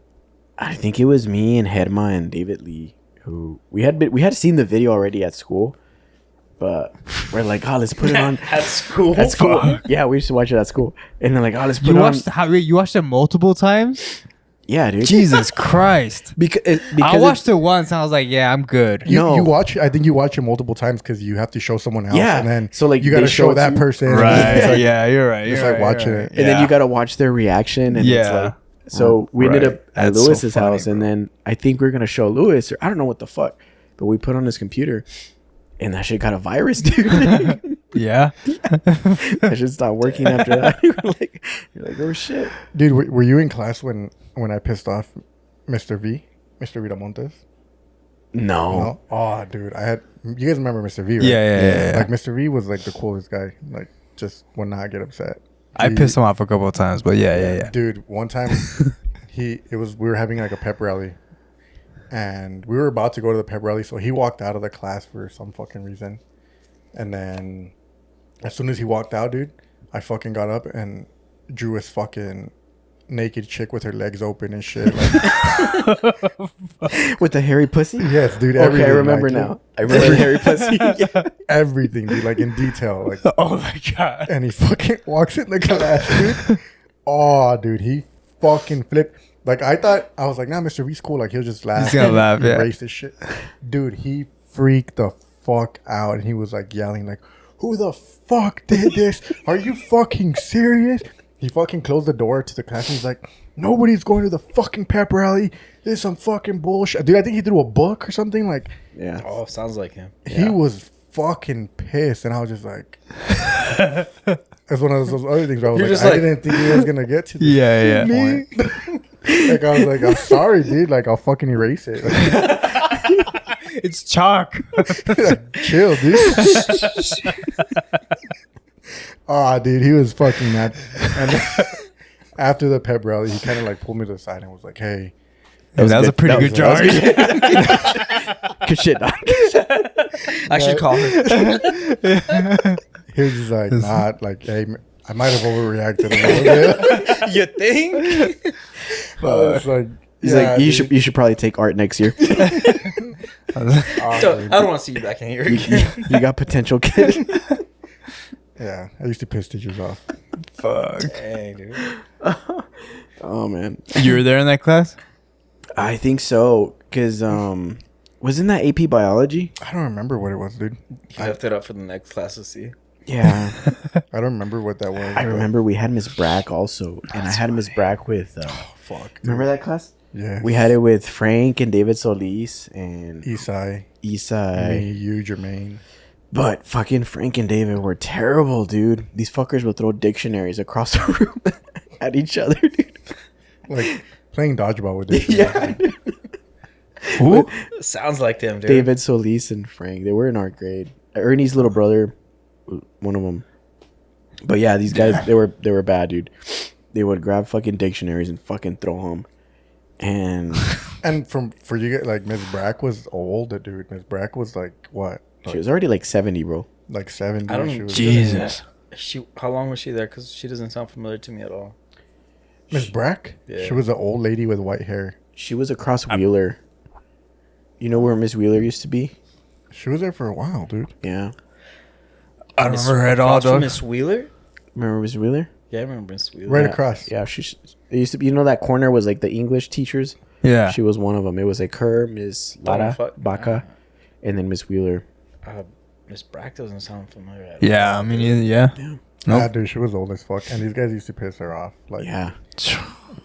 I think it was me and Herma and David Lee who we had seen the video already at school, but we're like, oh, let's put it on At school? at school. Yeah, we used to watch it at school, and then like, oh, let's put You it watched on. you watched it multiple times? Yeah, dude. Jesus Christ. Because I watched it once and I was like, yeah, I'm good. No. You watch. I think you watch it multiple times because you have to show someone else. Yeah. And then So, like, you got they to show show it that to you. person. and Right. it's like- Yeah, you're right. just You're like right, watching you're it. right. and then Yeah. you got to watch their reaction, and it's Yeah. like, so we ended Right. up at That's so Lewis's funny, house, and bro. then I think we are gonna show Lewis, or I don't know what the fuck, but we put on his computer, and that shit got a virus, dude. Yeah. That shit stopped working after that. You're like, oh shit. Dude, were you in class when I pissed off Mr. Viramontes? No. No. Oh, dude, you guys remember Mr. V, right? Yeah. Like Mr. V was like the coolest guy. Like just would not get upset. I pissed him off a couple of times, but yeah. Dude, one time we were having like a pep rally, and we were about to go to the pep rally, so he walked out of the class for some fucking reason, and then as soon as he walked out, dude, I fucking got up and drew his fucking naked chick with her legs open and shit. Like, With the hairy pussy. yes, dude. Okay, I Everything, remember like, now. I remember the hairy pussy. Yeah. everything, dude, like in detail, like. Oh my god. And he fucking walks in the class, dude. Oh, dude, he fucking flipped. Like, I thought, I was like, nah, Mr. V's cool. Like, he'll just laugh. He's gonna laugh, yeah. Erase this shit. Dude, he freaked the fuck out, and he was like yelling like, "Who the fuck did this? Are you fucking serious?" He fucking closed the door to the class, and he's like, "Nobody's going to the fucking pep rally. This is some fucking bullshit." Dude, I think he threw a book or something. Like, Yeah. Oh, sounds like him. he was fucking pissed, and I was just like, that's one of those other things where I was You're like, just I like- didn't think he was gonna get to this Yeah, point. Like, I was like, I'm sorry, dude. Like, I'll fucking erase it. It's chalk. Like, chill, dude. Ah, dude, he was fucking mad. And then after the pep rally, he kind of like pulled me to the side and was like, "Hey, That was a pretty good charge. Good shit, dog. I should call her. he was just like, not like, hey, I might have overreacted a little bit." You think? I was like, He's yeah, like, you dude. should probably take art next year. Ah, I dude. don't want to see you back in here again. You got potential, kid. Yeah, I used to piss teachers off. Fuck. Dang, dude. Oh man, You were there in that class? I think so. Cause wasn't that AP biology? I don't remember what it was, dude. You left it up for the next class to see. Yeah, I don't remember what that was. I remember we had Miss Brack also, and I had Miss Brack with. Fuck. Dude. Remember that class? Yeah. We had it with Frank and David Solis and Isai, me, Isai. you, Jermaine. But fucking Frank and David were terrible, dude. These fuckers would throw dictionaries across the room at each other, dude. Like playing dodgeball with this. Yeah. Who? Sounds like them, dude. David Solis and Frank. They were in our grade. Ernie's little brother, one of them. But yeah, these guys, they were bad, dude. They would grab fucking dictionaries and fucking throw them. And And for you guys, like Miss Brack was old, dude. Miss Brack was like what? she was already like 70, bro. Like 70. I don't- She was, Jesus. How long was she there? Because she doesn't sound familiar to me at all. Miss Brack? Yeah. She was an old lady with white hair. She was across Wheeler. You know where Miss Wheeler used to be? She was there for a while, dude. Yeah. I don't remember her at all, Across from dog. Miss Wheeler? Remember Miss Wheeler? Yeah, I remember Miss Wheeler. Right Yeah. across. Yeah, it used to be, you know, that corner was like the English teachers. Yeah. She was one of them. It was like her, Miss Lara, Baca, and then Miss Wheeler. Miss Brack doesn't sound familiar at all. Yeah, I mean, yeah. Yeah. Nope. Yeah, dude, she was old as fuck. And these guys used to piss her off. Like, Yeah.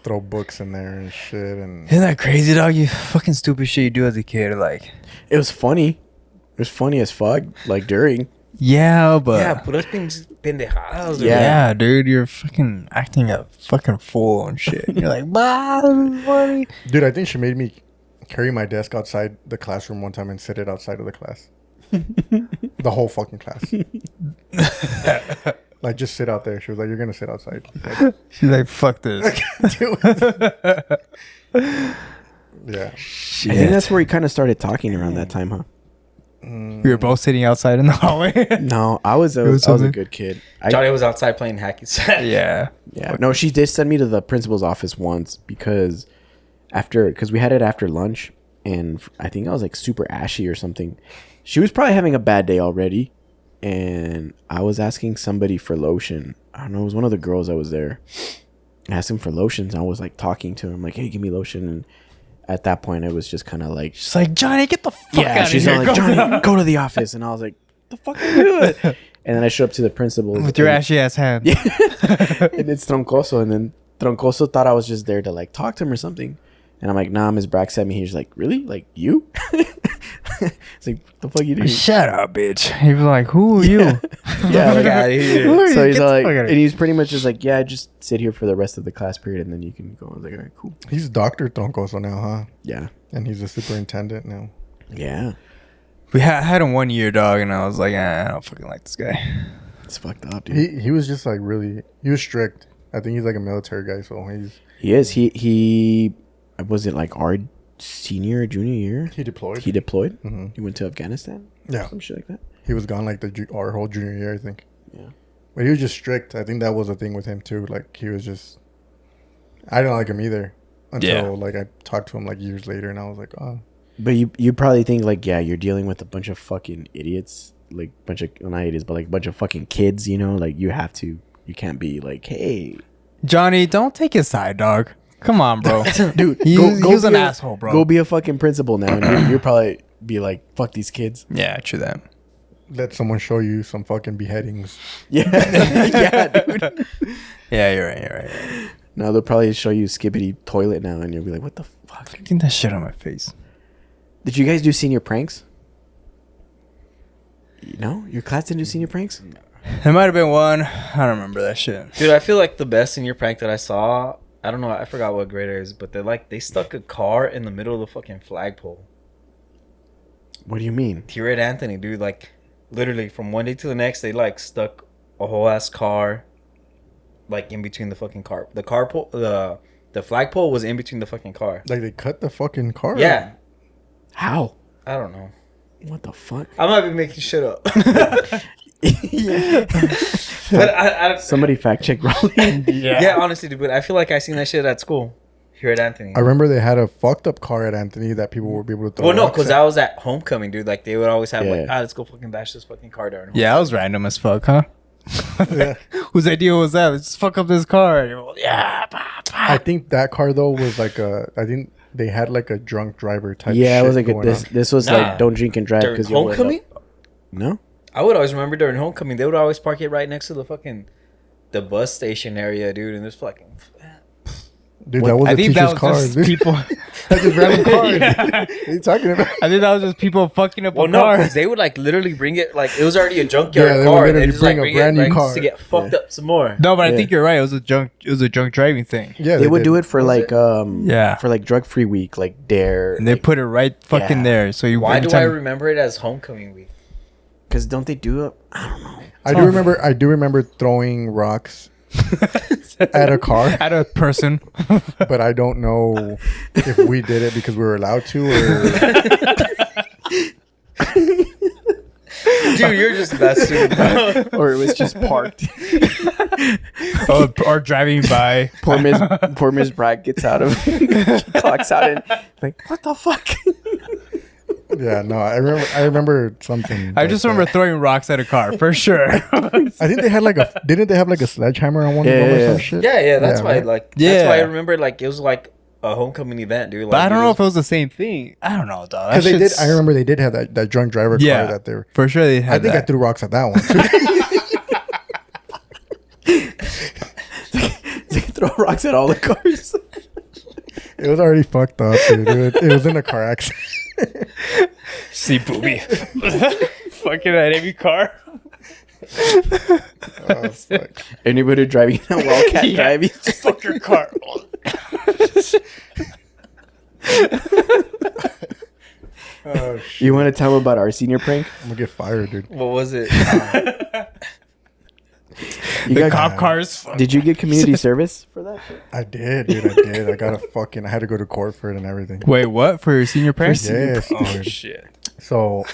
throw books in there and shit. And Isn't that crazy, dog? You fucking stupid shit you do as a kid. Like, It was funny. It was funny as fuck, like during. yeah, but. Yeah, puras pendejadas. dude. Yeah. Yeah, dude, you're fucking acting a fucking fool and shit. You're like, bah, this is funny. dude, I think she made me carry my desk outside the classroom one time and sit it outside of the class. The whole fucking class. Like, just sit out there. She was like, "You're gonna sit outside." She's like, fuck this. Yeah. I think that's where we kind of started talking around that time, huh? We were both sitting outside in the hallway. No, I was a something. good kid. Johnny was outside playing hacky sack. Yeah. Yeah. No, she did send me to the principal's office once because we had it after lunch, and I think I was like super ashy or something. She was probably having a bad day already, and I was asking somebody for lotion. I don't know, it was one of the girls that was there. I asked him for lotions, and I was like talking to him, like, "Hey, give me lotion." And at that point, I was just kind of like, She's like, Johnny, get the fuck out of she's here. all like, "Johnny, go to the office." And I was like, "The fuck are you doing?" And then I showed up to the principal With your ashy ass hand. Yeah. And it's Troncoso. And then Troncoso thought I was just there to like talk to him or something. And I'm like, "Nah, Ms. Brack sent me." He's like, "Really? Like you?" It's like, "What the fuck you doing?" Shut up, bitch. He was like, who are you? Yeah. Fuck outta here. Who are So you? he's Get the like, fuck outta and here. he's pretty much just like, "Yeah, just sit here for the rest of the class period, and then you can go." I was like, "All right, cool." He's Dr. Tonkoso now, huh? Yeah. And he's a superintendent now. Yeah. We had him 1 year, dog, and I was like, I don't fucking like this guy. It's fucked up, dude. He was just like he was strict. I think he's like a military guy, so He is. He was it like our senior or junior year? he deployed. He deployed. Mm-hmm. He went to Afghanistan. Yeah. Some shit like that. He was gone like our whole junior year, I think. Yeah. But he was just strict. I think that was the thing with him too. Like he was just, I didn't like him either until like I talked to him like years later, and I was like, oh. But you probably think like, yeah, you're dealing with a bunch of fucking idiots, like bunch of, well, not idiots, but like a bunch of fucking kids, you know, like you can't be like, "Hey, Johnny, don't take his side, dog. Come on, bro. dude, He was an be a- asshole, bro. Go be a fucking principal now, and you'll probably be like, fuck these kids." Yeah, true that. let someone show you some fucking beheadings. Yeah, yeah, dude. Yeah, you're right. No, they'll probably show you Skibbity toilet now, and you'll be like, "What the fuck?" Get that shit on my face. Did you guys do senior pranks? No, your class didn't do senior pranks. There might have been one. I don't remember that shit. Dude, I feel like the best senior prank that I saw, I don't know, I forgot what grade it is, but they stuck a car in the middle of the fucking flagpole. What do you mean? Here at Anthony, dude, like literally from one day to the next, they like stuck a whole ass car, like in between the fucking car. The car pole, the flagpole was in between the fucking car. Like they cut the fucking car. Yeah. How? I don't know. What the fuck? I might be making shit up. Yeah. But I Somebody fact check Raleigh. yeah, honestly, dude, but I feel like I seen that shit at school here at Anthony. I remember they had a fucked up car at Anthony that people would be able to throw. Well, no, rocks because at. I was at homecoming, dude. Like they would always have like, Yeah. let's go fucking bash this fucking car down. Yeah, I was random as fuck, huh? Yeah. Whose idea was that? Let's fuck up this car. Yeah. I think that car though was like I think they had like a drunk driver type. Yeah, shit it was like going on. this was Nah. like don't drink and drive During because homecoming, No. I would always remember during homecoming they would always park it right next to the fucking the bus station area, dude. And there's fucking Dude, that was I a think teacher's that car. was just Dude. people. That's just random cars. Yeah. What are you talking about? I think that was just people fucking up well, a no, car. because they would like literally bring it like it was already a junkyard Yeah, they would car. literally They just bring like a bring brand it new like, car. just to get fucked up some more. No, but I Yeah. think you're right. It was a drunk driving thing. Yeah, They would did. do it for Was like Yeah. for like drug free week, like Dare. And they put it right fucking Yeah. there. So you. Why every do I time- remember it as homecoming week? Because don't they do it? I don't know. I do remember throwing rocks at a car, at a person? but I don't know if we did it because we were allowed to or Dude, you're just messing. Or it was just parked. or driving by. Poor Miss Bragg gets out of she clocks out and like, what the fuck? yeah, no, I remember something. I like just remember that. throwing rocks at a car for sure. I think they had like didn't they have like a sledgehammer on one of them or Yeah. some shit? Yeah, that's why right? like that's Yeah. why I remember like it was like a homecoming event, dude. Like, But I don't it know was- if it was the same thing. I don't know, dog. Because they did. I remember they did have that drunk driver car Yeah, that they were. for sure they had I think I that. threw rocks at that one too. They throw rocks at all the cars. It was already fucked up, dude. It was in a car accident. See Boobie. Fucking at every car. Oh, fuck. Anybody driving a Wildcat Yeah. driving? Fuck your car. Oh, shit. You want to tell them about our senior prank? I'm gonna get fired, dude. What was it? You The got- cop cars. Did you get community service for that? I did, dude. I did. I got I had to go to court for it and everything. Wait, what? For your senior prank? Yes, Oh, dude. shit. So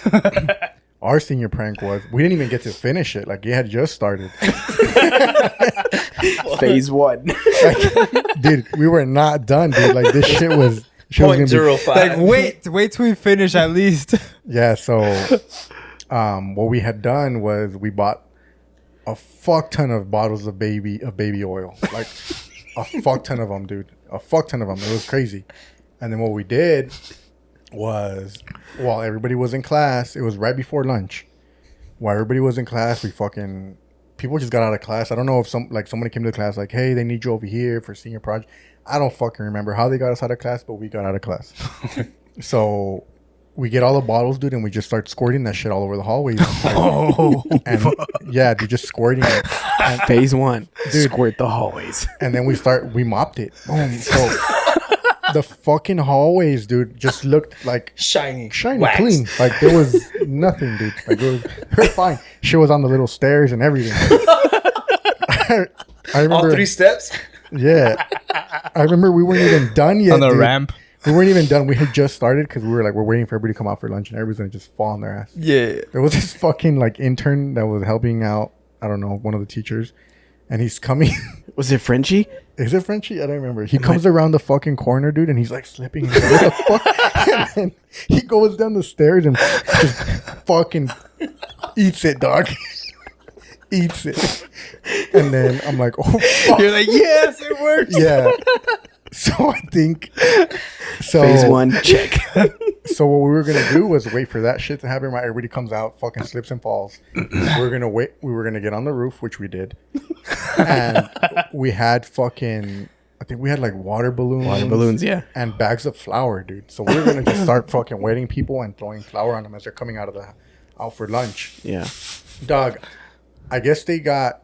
our senior prank was we didn't even get to finish it. Like it had just started. Phase 1. Dude, we were not done, dude. Like this shit was gonna be- 0.05. Like, wait till we finish at least. Yeah, so what we had done was we bought a fuck ton of bottles of baby oil. Like a fuck ton of them, dude. A fuck ton of them. It was crazy. And then what we did was while everybody was in class, it was right before lunch. While everybody was in class, people just got out of class. I don't know if somebody came to the class like, hey, they need you over here for senior project. I don't fucking remember how they got us out of class, but we got out of class. So we get all the bottles, dude, and we just start squirting that shit all over the hallways. Oh. And yeah, dude, just squirting it. Phase 1. Dude. Squirt the hallways. And then we mopped it. Boom. So the fucking hallways, dude, just looked like shiny, shiny, clean. Like there was nothing, dude. Like it was fine. Shit was on the little stairs and everything. I remember All 3 steps. Yeah. I remember we weren't even done yet. On the dude. ramp. We weren't even done. We had just started because we're waiting for everybody to come out for lunch and everybody's gonna just fall on their ass. Yeah. There was this fucking intern that was helping out, I don't know, one of the teachers. And he's coming. Was it Frenchie? Is it Frenchie? I don't remember. He comes around the fucking corner, dude, and he's like slipping. He's like, what the fuck? And then he goes down the stairs and just fucking eats it, dog. Eats it. And then I'm like, oh, fuck. You're like, yes, it works. Yeah. So I think. So Phase 1, check. So what we were gonna do was wait for that shit to happen. Right, everybody comes out, fucking slips and falls. We were gonna wait. We were gonna get on the roof, which we did, and we had fucking. I think we had like water balloons. Yeah. And bags of flour, dude. So we were gonna just start fucking waiting people and throwing flour on them as they're coming out for lunch. Yeah. Dog, I guess that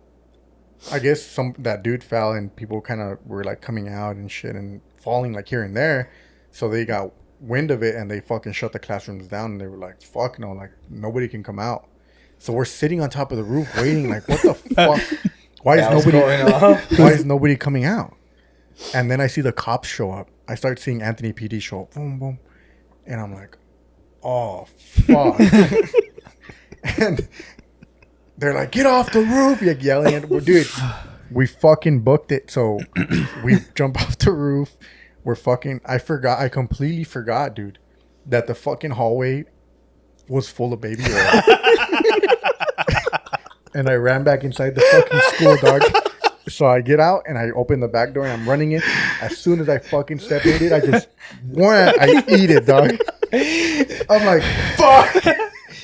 dude fell and people kind of were like coming out and shit and falling like here and there. So they got wind of it and they fucking shut the classrooms down and they were like, fuck no, like nobody can come out. So we're sitting on top of the roof waiting like, what the fuck? Why is nobody coming out? And then I see the cops show up. I start seeing Anthony PD show up. Boom, boom. And I'm like, oh, fuck. And they're like, get off the roof. Like yelling at me. Dude, we fucking booked it. So we jump off the roof. I completely forgot, dude, that the fucking hallway was full of baby oil. And I ran back inside the fucking school, dog. So I get out and I open the back door and I'm running in. As soon as I fucking step in it, I eat it, dog. I'm like, fuck.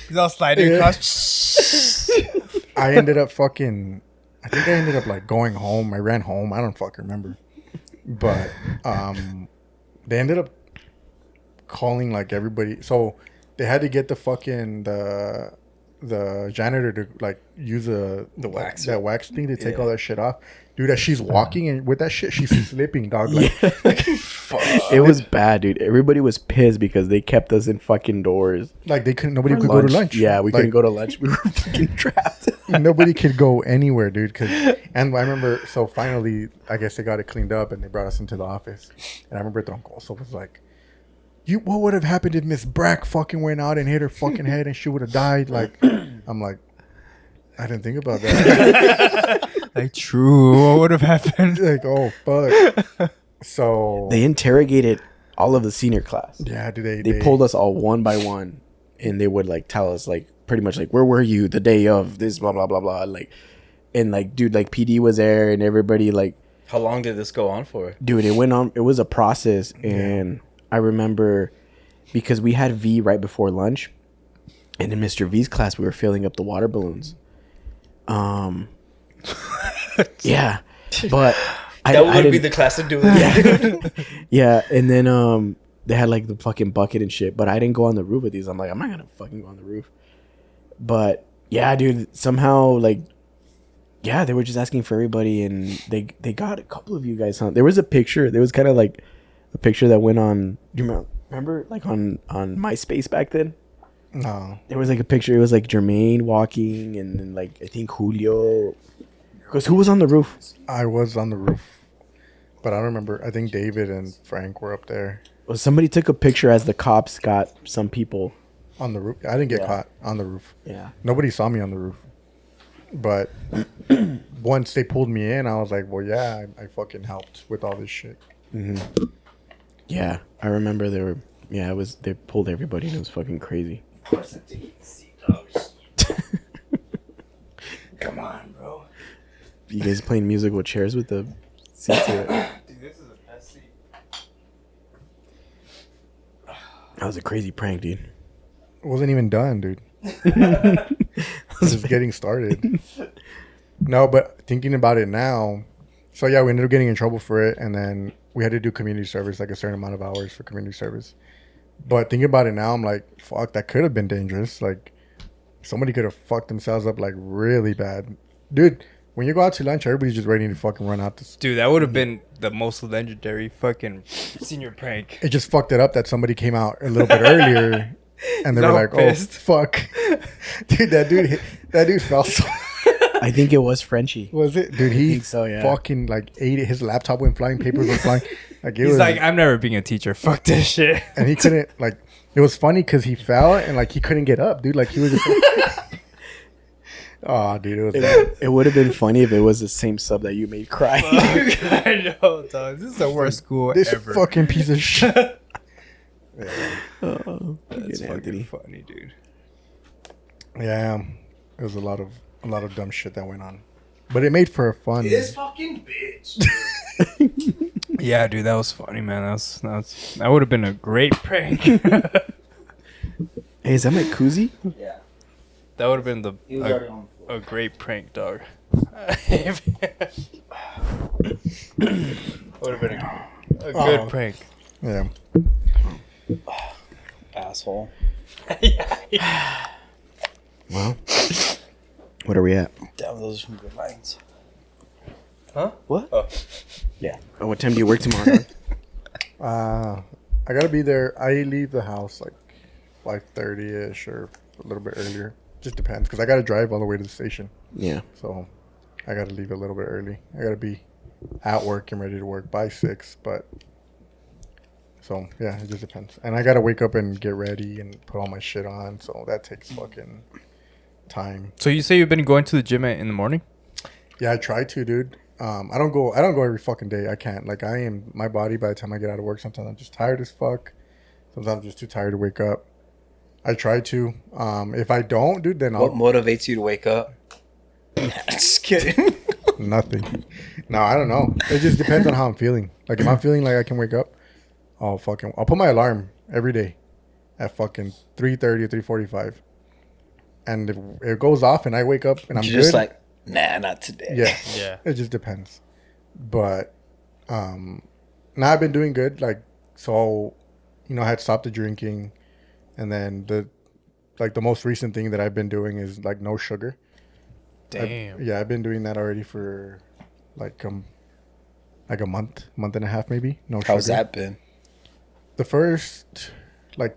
He's all sliding across. I think I ended up like going home. I ran home. I don't fucking remember. But they ended up calling like everybody. So they had to get the fucking the janitor to like use the wax thing to take all that shit off. Dude, as she's walking and with that shit, she's slipping, dog. Like, It was bad, dude. Everybody was pissed because they kept us in fucking doors. Like nobody could go to lunch. Yeah, we couldn't go to lunch. We were fucking trapped. Nobody could go anywhere, dude. And I remember, so finally, I guess they got it cleaned up and they brought us into the office. And I remember Tronco also was like, what would have happened if Miss Brack fucking went out and hit her fucking head and she would have died? Like, I'm like, I didn't think about that. Like, true. What would have happened? Like, oh, fuck. So they interrogated all of the senior class. Yeah, they pulled us all one by one and they would like tell us like pretty much like, where were you the day of this, blah, blah, blah, blah. Like, and like, dude, like PD was there and everybody like. How long did this go on for? Dude, it went on. It was a process. And I remember because we had V right before lunch. And in Mr. V's class, we were filling up the water balloons. Yeah. But that would be the class to do it. Yeah. Yeah. And then they had like the fucking bucket and shit. But I didn't go on the roof with these. I'm like, I'm not going to fucking go on the roof. But yeah, dude, somehow like, yeah, they were just asking for everybody, and they got a couple of you guys on. There was a picture. There was kind of like a picture that went on. Do you remember like on MySpace back then? No. There was like a picture. It was like Jermaine walking, and then like I think Julio. Because who was on the roof? I was on the roof, but I don't remember. I think David and Frank were up there. Well, somebody took a picture as the cops got some people on the roof. I didn't get caught on the roof. Yeah. Nobody saw me on the roof. But once they pulled me in, I was like, well, yeah, I fucking helped with all this shit. Mm-hmm. Yeah, I remember they pulled everybody and it was fucking crazy. Come on, bro. You guys playing musical chairs with the seats to it? Dude, this is the best seat. That was a crazy prank, dude. It wasn't even done, dude. Just getting started. No, but thinking about it now, so yeah, we ended up getting in trouble for it, and then we had to do community service, like a certain amount of hours for community service. But thinking about it now, I'm like, fuck, that could have been dangerous. Like, somebody could have fucked themselves up like really bad, dude. When you go out to lunch, everybody's just ready to fucking run out. Dude, that would have been the most legendary fucking senior prank. It just fucked it up that somebody came out a little bit earlier. And they were like, pissed. "Oh fuck, dude! That dude fell so." I think it was Frenchie. Was it, dude? He so, yeah. Fucking like ate it. His laptop went flying. Papers were flying. Like he's like, "I'm never being a teacher. Fuck this shit." And he couldn't like. It was funny because he fell and like he couldn't get up, dude. Like he was just. Oh, dude, it was bad. It would have been funny if it was the same sub that you made cry. I know, dog. This is the worst school this ever. This fucking piece of shit. Yeah. That's fucking funny, dude. Yeah, it was a lot of dumb shit that went on, but it made for a fun. This fucking bitch. Yeah, dude, that was funny, man. That would have been a great prank. Hey, is that my koozie? Yeah. That would have been He was already on. a great prank, dog. Would have been a good prank. Yeah. Asshole. Well, what are we at? Damn, those are some good lines. Huh? What? Oh. Yeah. Oh, what time do you work tomorrow? I gotta be there. I leave the house like 5:30ish or a little bit earlier. Just depends, because I gotta drive all the way to the station. Yeah. So I gotta leave a little bit early. I gotta be at work and ready to work by 6. But so yeah, it just depends. And I gotta wake up and get ready and put all my shit on. So that takes fucking time. So you say you've been going to the gym in the morning? Yeah, I try to, dude. I don't go every fucking day. I can't. Like, I am, my body, by the time I get out of work, sometimes I'm just tired as fuck. Sometimes I'm just too tired to wake up. I try to. If I don't, dude, then What I'll motivates you to wake up? Just kidding. nothing. No, I don't know. It just depends on how I'm feeling. Like, if I'm feeling like I can wake up, I'll put my alarm every day at fucking 3:30 or 3:45. And if it goes off and I wake up and I'm You're good, just like, nah, not today. yeah. Yeah. It just depends. But now I've been doing good. Like, so, I had stopped the drinking, and then the most recent thing that I've been doing is like no sugar. Damn. I've been doing that already for like a month and a half maybe. No sugar. How's that been? The first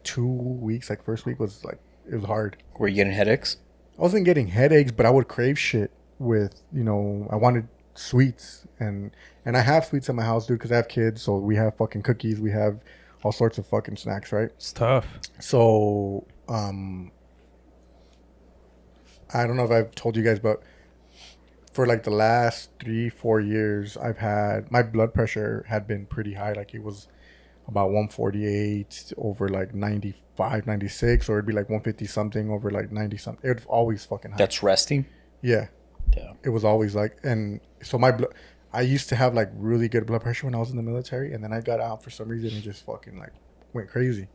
2 weeks, first week was it was hard. Were you getting headaches? I wasn't getting headaches, but I would crave shit with, I wanted sweets, and I have sweets at my house, dude, because I have kids. So we have fucking cookies. We have all sorts of fucking snacks, right? It's tough. So, I don't know if I've told you guys, but for the last 3-4 years, I've had, my blood pressure had been pretty high. It was about 148 over 95, 96, or it'd be 150 something over 90 something. It was always fucking high. That's resting? Yeah. Yeah. It was always and so I used to have really good blood pressure when I was in the military, and then I got out for some reason and just fucking went crazy.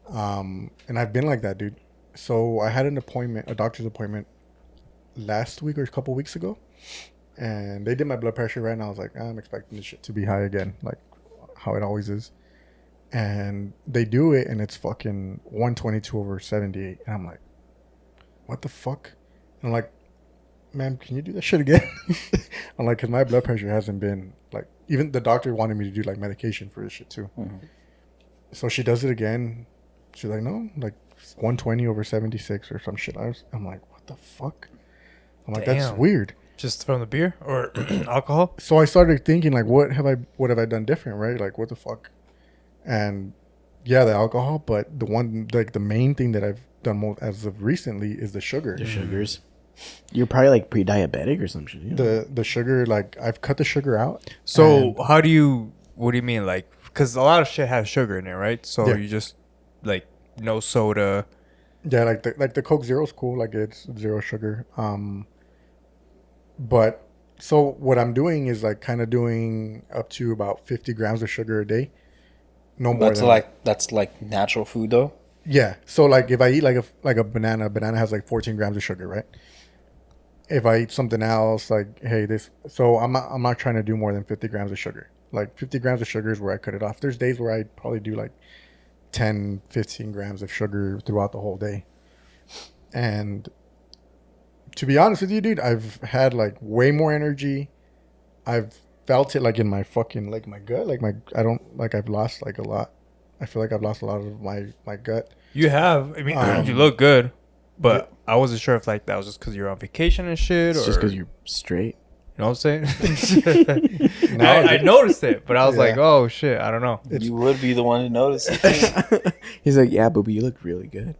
And I've been like that, dude. So I had a doctor's appointment last week or a couple weeks ago, and they did my blood pressure, right? And I was like, I'm expecting this shit to be high again, like how it always is. And they do it, and it's fucking 122 over 78, and I'm like, what the fuck? And I'm like, ma'am, can you do that shit again? I'm like, because my blood pressure hasn't been even the doctor wanted me to do medication for this shit too. Mm-hmm. So she does it again. She's like, no, 120 over 76 or some shit. I'm like, what the fuck? I'm like, that's Damn. weird. Just from the beer or alcohol? So I started thinking what have I done different, right? What the fuck? And yeah, the alcohol, but the one the main thing that I've done most as of recently is the sugar. The sugars. You're probably pre-diabetic or some shit. You know? The sugar, I've cut the sugar out. So and- what do you mean? Because a lot of shit has sugar in it, right? So Yeah. you just no soda. Yeah, the Coke Zero's cool. It's zero sugar. But so what I'm doing is kind of doing up to about 50 grams of sugar a day. No more than that. That's natural food though. Yeah. So if I eat a banana has 14 grams of sugar, right? If I eat something else, so I'm not trying to do more than 50 grams of sugar. 50 grams of sugar is where I cut it off. There's days where I probably do 10, 15 grams of sugar throughout the whole day. And to be honest with you, dude, I've had way more energy. I've felt it in my fucking my gut. I've lost a lot. I feel like I've lost a lot of my gut. You have. I mean, you look good, but I wasn't sure if that was just because you're on vacation and shit, It's or just because you're straight. you know what I'm saying? I noticed it, but I was like, oh shit, I don't know. You would be the one to notice it. He's like, yeah, Boobie, you look really good.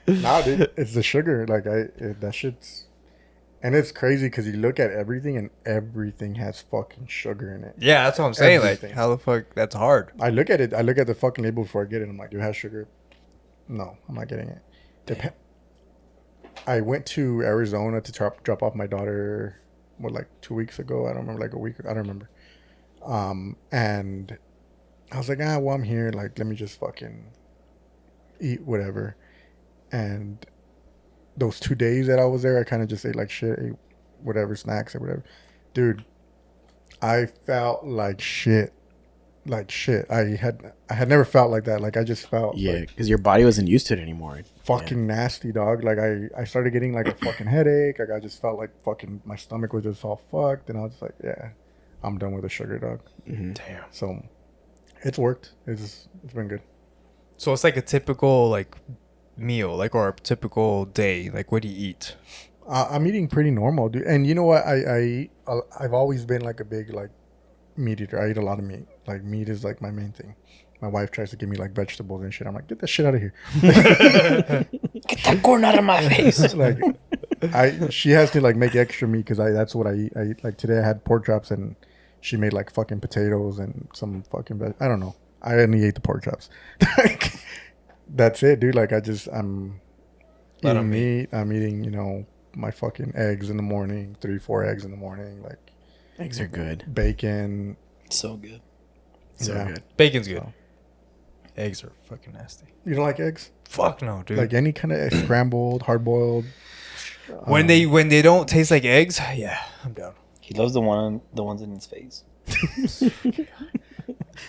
Nah, dude, it's the sugar. That shit's, and it's crazy because you look at everything and everything has fucking sugar in it. Yeah, that's what I'm saying. Everything. How the fuck? That's hard. I look at it. I look at the fucking label before I get it. I'm like, do it have sugar? No, I'm not getting it. I went to Arizona to drop off my daughter, 2 weeks ago? I don't remember, a week. I don't remember. And I was like, well, I'm here. Let me just fucking eat whatever. And those 2 days that I was there, I kind of just ate like shit, ate whatever snacks or whatever. Dude, I felt like shit. Like shit. I had never felt like that. Like I just felt because your body wasn't used to it anymore. fucking nasty, dog. Like I started getting like a fucking headache. Like I just felt like fucking my stomach was just all fucked, and I was just like, yeah, I'm done with the sugar, dog. Mm-hmm. Damn. So it's worked. It's been good. So it's like a typical like meal, like, or a typical day. Like, what do you eat? I'm eating pretty normal, dude. And you know what? I've always been like a big like meat eater. I eat a lot of meat. Like meat is like my main thing. My wife tries to give me like vegetables and shit. I'm like, get that shit out of here. Get that corn out of my face. Like, she has to like make extra meat because that's what I eat. I eat like today I had pork chops and she made like fucking potatoes and some fucking I don't know. I only ate the pork chops. Like, that's it, dude. Like I'm eating meat. I'm eating, you know, my fucking eggs in the morning, 3-4 eggs in the morning. Like Eggs are good. Bacon. So good. So Yeah. good. Bacon's good. Eggs are fucking nasty. You don't like eggs? Fuck no, dude. Like any kind of scrambled, hard boiled. when they don't taste like eggs, yeah, I'm down. He loves the ones in his face.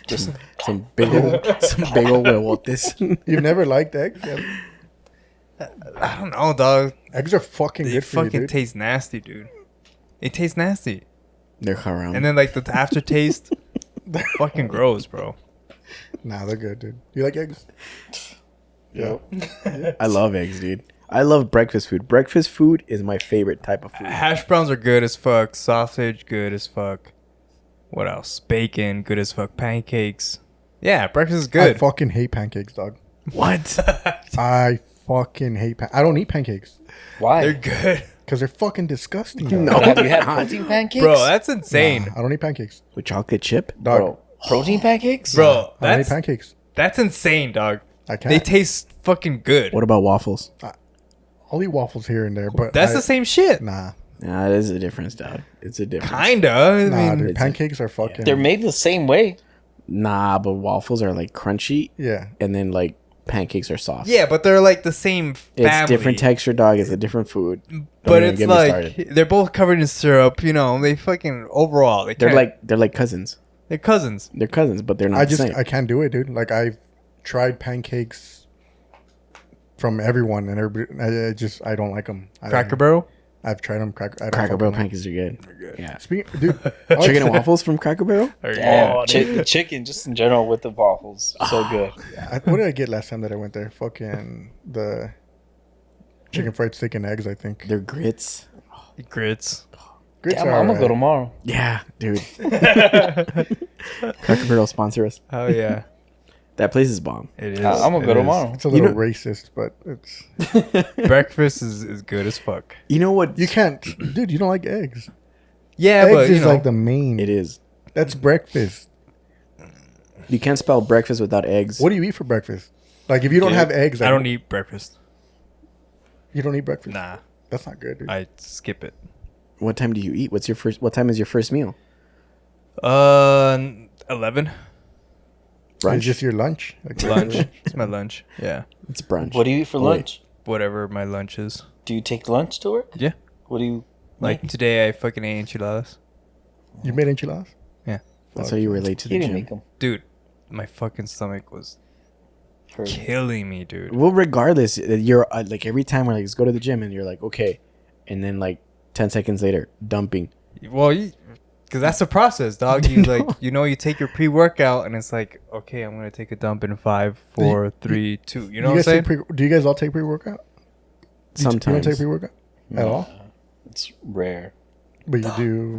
Just Some big old huevotes. You've never liked eggs? Yeah. I don't know, dog. Eggs are fucking They good for you, fucking dude. taste nasty, dude. It tastes nasty, They're haram. and then like the aftertaste, fucking gross, bro. Nah, they're good, dude. You like eggs? Yep. I love eggs, dude. I love breakfast food. Breakfast food is my favorite type of food. Hash browns are good as fuck. Sausage, good as fuck. What else? Bacon, good as fuck. Pancakes. Yeah, breakfast is I good. fucking hate pancakes, dog. What? I fucking hate I don't eat pancakes Why? They're good. because they're fucking disgusting. Dog. No. Have you had protein pancakes? Bro, that's insane. Nah, I don't eat pancakes, With chocolate chip? dog. Bro. Protein pancakes? Bro, I don't eat that's pancakes. that's insane, dog. I can't. They taste fucking good. What about waffles? I'll eat waffles here and there, but That's the same shit. Nah, Nah, there's a difference, dog. It's a difference. Kinda. I nah, mean, dude. it's- Pancakes are fucking. They're made the same way. Nah, but waffles are like crunchy, Yeah, and then like pancakes are soft. yeah, but they're like the same family. It's different texture, dog. It's a different food. But even it's get me like started. they're both covered in syrup. You know, they fucking overall They're like cousins. they're cousins. They're cousins, but they're not I the just same. I can't do it, dude. Like I've tried pancakes from everyone, and everybody. I don't like them. Cracker Barrel. I've tried them. I don't Cracker Barrel fucking like- pancakes are good. Yeah. Speaking, dude, Chicken and waffles from Cracker Barrel? Yeah. Chicken, just in general, with the waffles. So good. What did I get last time that I went there? Fucking the chicken fried steak and eggs. I think They're grits. Grits. grits Damn, are I'm going to go alright. tomorrow. Yeah, dude. Cracker Barrel sponsor us. Oh yeah, That place is bomb. it is. I'm going to go It is. tomorrow. It's a little know- racist, but it's Breakfast is good as fuck. You know what? you can't, dude. You don't like eggs. Yeah, Eggs but you is know, like the main. It is. That's breakfast. You can't spell breakfast without eggs. What do you eat for breakfast? Like if you don't dude, have eggs, I like, don't eat breakfast. You don't eat breakfast. Nah, That's not good, dude. I skip it. What time do you eat? What time is your first meal? 11 Brunch? It's just your lunch. Like, lunch. It's my lunch. Yeah, It's brunch. What do you eat for Oh, wait. lunch? whatever my lunch is. Do you take lunch to work? Yeah, What do you like today I fucking ate enchiladas. You made enchiladas? Yeah, That's how you relate to You the didn't gym. make them. dude, my fucking stomach was killing me, dude. Well, regardless, you're like every time we're like, let's go to the gym, and you're like, okay, and then like 10 seconds later, dumping. Well, because that's the process, dog. You like, you take your pre-workout, and it's like, okay, I'm gonna take a dump in 5, 4, 3, 2. You know what I'm guys saying? do you guys all take pre-workout? You don't Sometimes. take pre-workout at all, It's rare. but you do.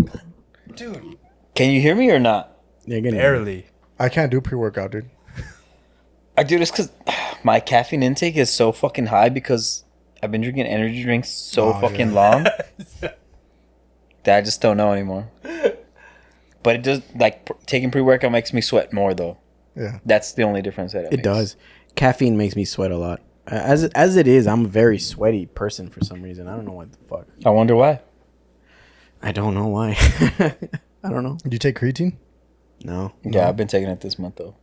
Dude, Can you hear me or not? Yeah, again, barely. I can't do pre-workout, dude. I do this because my caffeine intake is so fucking high because I've been drinking energy drinks so Oh, fucking yeah. long that I just don't know anymore. But it does, like, taking pre-workout makes me sweat more, though. Yeah. That's the only difference that It makes. does. Caffeine makes me sweat a lot. As it is, I'm a very sweaty person for some reason. I don't know what the fuck. I wonder why. I don't know why. I don't know. Do you take creatine? No. Yeah, I've been taking it this month, though.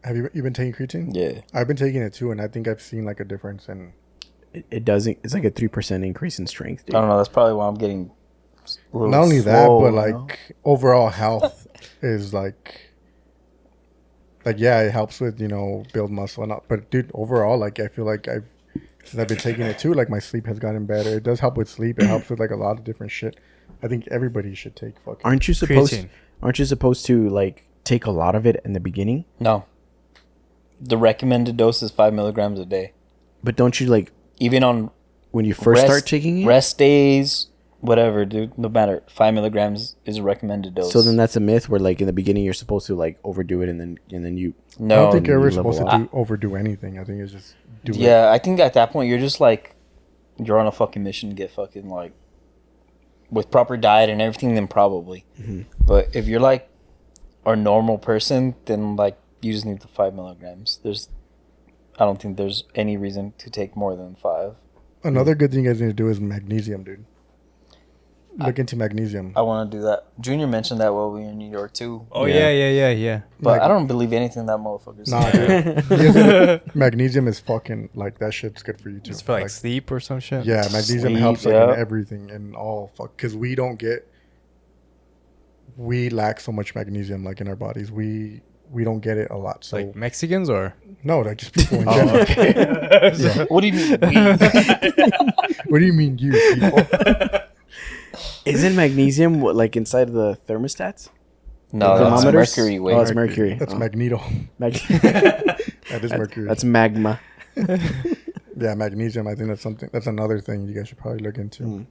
Have you been taking creatine? Yeah. I've been taking it too, and I think I've seen like a difference in. It doesn't. It's like a 3% increase in strength. Dude. I don't know. That's probably why I'm getting. Not only that, swole, but like overall health is like yeah, it helps with build muscle and all. But dude, overall, like I feel like since I've been taking it too, like my sleep has gotten better. It does help with sleep. It helps with like a lot of different shit. I think everybody should take fucking. Aren't you supposed to like take a lot of it in the beginning? No. The recommended dose is 5 milligrams a day. But don't you like even on when you first start taking it? Rest days, whatever, dude. No matter. 5 milligrams is a recommended dose. So then that's a myth where like in the beginning you're supposed to like overdo it and then you. No, I don't think you're ever level supposed up. to overdo anything. I think it's just do it. Yeah, I think at that point you're just like you're on a fucking mission to get fucking like with proper diet and everything, then probably. Mm-hmm. But if you're like a normal person, then like you just need the 5 milligrams. I don't think there's any reason to take more than 5. Another good thing you guys need to do is magnesium, dude. Look into magnesium. I want to do that. Junior mentioned that while we were in New York too. Oh yeah. But I don't believe anything that motherfucker said. Nah, dude. Magnesium is fucking like that shit's good for you too. It's for like sleep or some shit. Yeah, magnesium Sleep, helps like yeah. in everything and all fuck because we lack so much magnesium like in our bodies. We don't get it a lot. So Like Mexicans or no, like just people in general. Yeah. What do you mean? What do you mean, you people? Isn't magnesium like inside of the thermostats? No, that's Thermometers? mercury. Wait. Oh, it's mercury. That's Oh. magneto. That That is mercury. That's magma. Yeah, magnesium. I think that's another thing you guys should probably look into.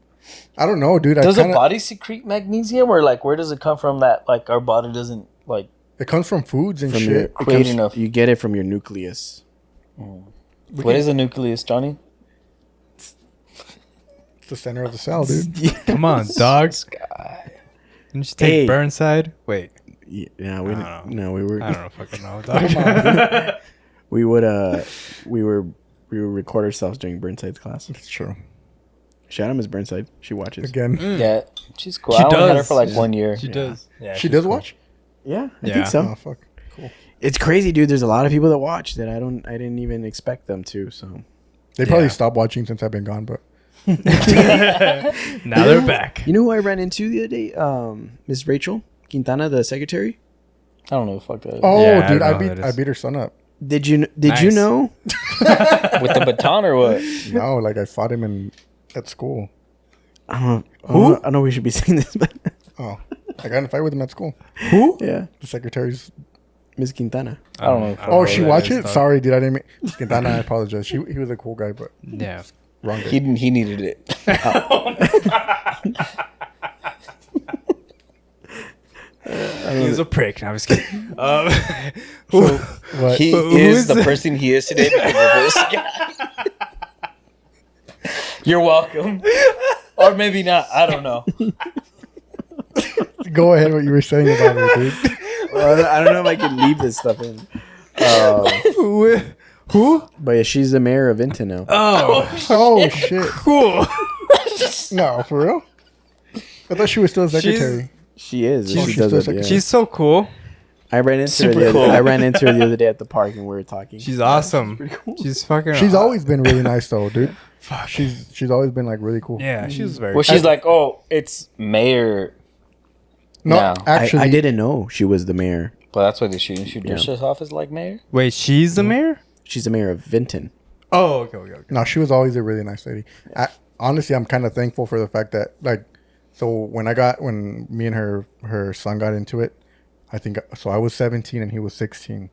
I don't know, dude. Does a body secrete magnesium, or like where does it come from that like our body doesn't like It comes from foods and From shit. your, create enough? you get it from your nucleus. What is a nucleus, Johnny? It's the center of the cell, dude. come on, dog. Didn't you take Hey. Burnside? Wait, Yeah, we I didn't. don't No, we were. I don't know fucking know, dog. We would. We would record ourselves during Burnside's class. It's true. Shout out Miss Burnside. She watches. Again, Yeah, she's cool. She I only had her does. for like 1 year. She does. Yeah, she she's does cool. watch. Yeah, I Yeah. think so. Oh fuck. Cool. It's crazy, dude. There's a lot of people that watch that I didn't even expect them to. So They probably Yeah. stopped watching since I've been gone, but Now they're back. you know who I ran into the other day? Miss Rachel Quintana, the secretary. I don't know the fuck that is. oh, Yeah, I dude, don't I know who beat that I is. beat her son up. Did you you Nice. know? With the baton or what? No, like I fought him at school. I don't know we should be saying this, but Oh, I got in a fight with him at school. who? Yeah, The secretary's. Miss Quintana. I don't know. Oh, know she who that watch is, it? dog. Sorry, dude. I didn't mean. Quintana, I apologize. He was a cool guy, but Yeah. wrong guy. He needed it. He was a prick. No, I'm just kidding. So, what? He Who is is the that? person he is today because of this guy. You're welcome. Or maybe not. I don't know. Go ahead. What you were saying about her, dude? Well, I don't know if I can leave this stuff in. Who? But yeah, she's the mayor of Vinton now. Oh, Oh shit! cool. No, for real. I thought she was still a secretary. She is. She's She still does it. Yeah. She's so cool. I ran into her. Super cool. I ran into her the other day at the park, and we were talking. She's awesome. pretty cool. She's fucking. She's always been really nice though, dude. She's always been like really cool. Yeah, she's very. Well, she's like, oh, it's mayor. No, No. actually, I didn't know she was the mayor. But that's why they shouldn't shoot Yeah. herself off as like mayor. Wait, she's the mayor? She's the mayor of Vinton. Oh, okay. No, she was always a really nice lady. Honestly, I'm kind of thankful for the fact that like, so when me and her son got into it, I think so. I was 17 and he was 16,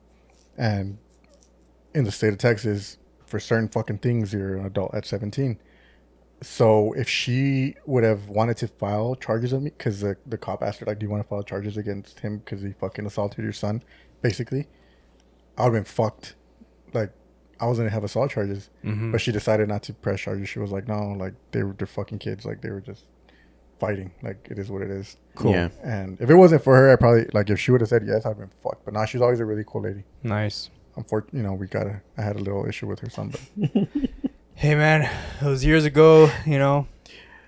and in the state of Texas, for certain fucking things, you're an adult at 17. So if she would have wanted to file charges on me, because the cop asked her like, "Do you want to file charges against him because he fucking assaulted your son?" Basically, I would have been fucked. Like, I was gonna have assault charges, but she decided not to press charges. She was like, "No, like they're fucking kids. Like they were just fighting. Like it is what it is." Cool. Yeah. And if it wasn't for her, I probably like if she would have said yes, I'd been fucked. But now she's always a really cool lady. Nice. Unfortunately, I had a little issue with her son, but Hey man, those years ago, you know,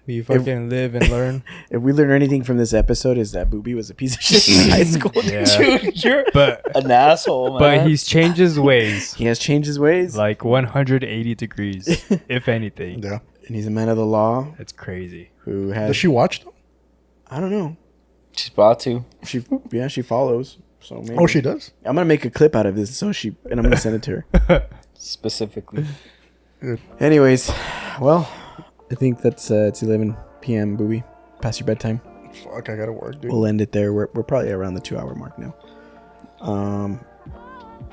We fucking live and learn. If we learn anything from this episode, is that Boobie was a piece of shit in high school. Yeah. Dude, you're But an asshole, man. but he's changed his ways He has changed his ways, like 180 degrees, if anything. Yeah. and he's a man of the law That's crazy. who has. Does she watch them? I don't know. She's about to. She follows. So maybe. Oh, she does? I'm gonna make a clip out of this, and I'm gonna send it to her. Specifically. Anyways, well, I think that's it's 11 p.m. Boobie, past your bedtime. Fuck, I gotta work, dude. We'll end it there. We're probably around the 2-hour mark now.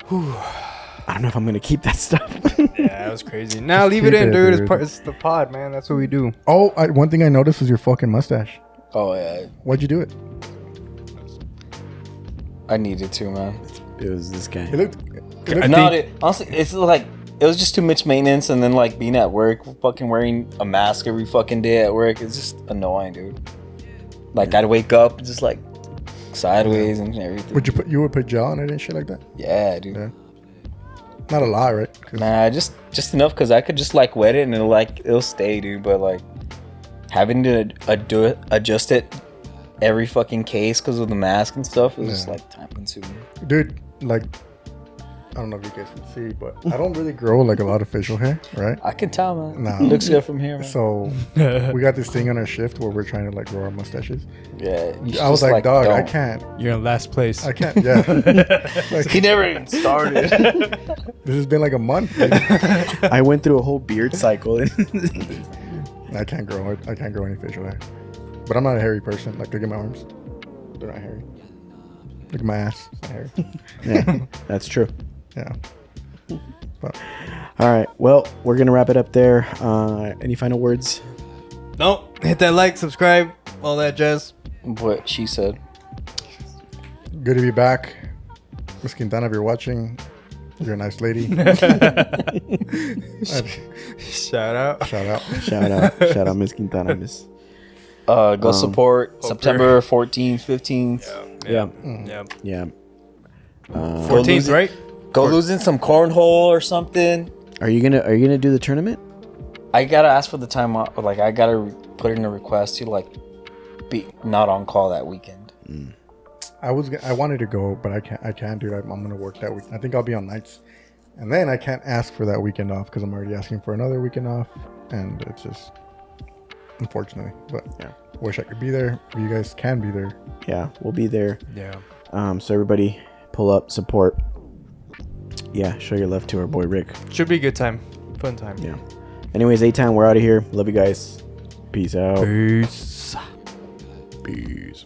I don't know if I'm gonna keep that stuff. Yeah, that was crazy. Now leave keep it in, it, dude. dude. It's the pod, man. That's what we do. Oh, one thing I noticed was your fucking mustache. Oh, yeah. Why'd you do it? I needed to, man. It was this guy. It looked No, dude, honestly, it's like, it was just too much maintenance, and then, like, being at work, fucking wearing a mask every fucking day at work, it's just annoying, dude. Like, I'd wake up just, like, sideways and everything. Would you put gel on it and shit like that? Yeah, dude. Yeah. Not a lot, right? 'Cause- Nah, just enough, because I could just, like, wet it, and it'll stay, dude, but, like, having to adjust it every fucking case because of the mask and stuff is just, like, time consuming. Dude, like, I don't know if you guys can see, but I don't really grow like a lot of facial hair, right? I can tell, man. Nah. Looks good from here, man. So we got this thing on our shift where we're trying to like grow our mustaches. Yeah. you should I was just, like, dog, I don't. can't. You're in last place. I can't. Yeah. Like, He never even started. this has been like a month. Like, I went through a whole beard cycle. And I can't grow it. I can't grow any facial hair. But I'm not a hairy person. Like, look at my arms. They're not hairy. Look at my ass. It's not hairy. yeah, that's true. Yeah. But All right. Well, we're gonna wrap it up there. Any final words? No, hit that like, subscribe, all that jazz. What she said. good to be back. Miss Quintana, if you're watching, you're a nice lady. Shout out. Shout out. Shout out, Miss Quintana, Miss. Go support September 14th, 15th. Yeah, Yeah. yeah. 14th, right? Go losing some cornhole or something. Are you gonna do the tournament? I gotta ask for the time off. Like, I gotta put in a request to, like, be not on call that weekend. I wanted to go, but I can't do that. I'm gonna work that week. I think I'll be on nights, and then I can't ask for that weekend off because I'm already asking for another weekend off, and it's just unfortunately. But Yeah. wish I could be there. But you guys can be there. Yeah, we'll be there. Yeah. So everybody, pull up, support. Yeah, show your love to our boy Rick. Should be a good time. Fun time. Yeah. Anyways, A-Town, we're out of here. Love you guys. Peace out. Peace. Peace.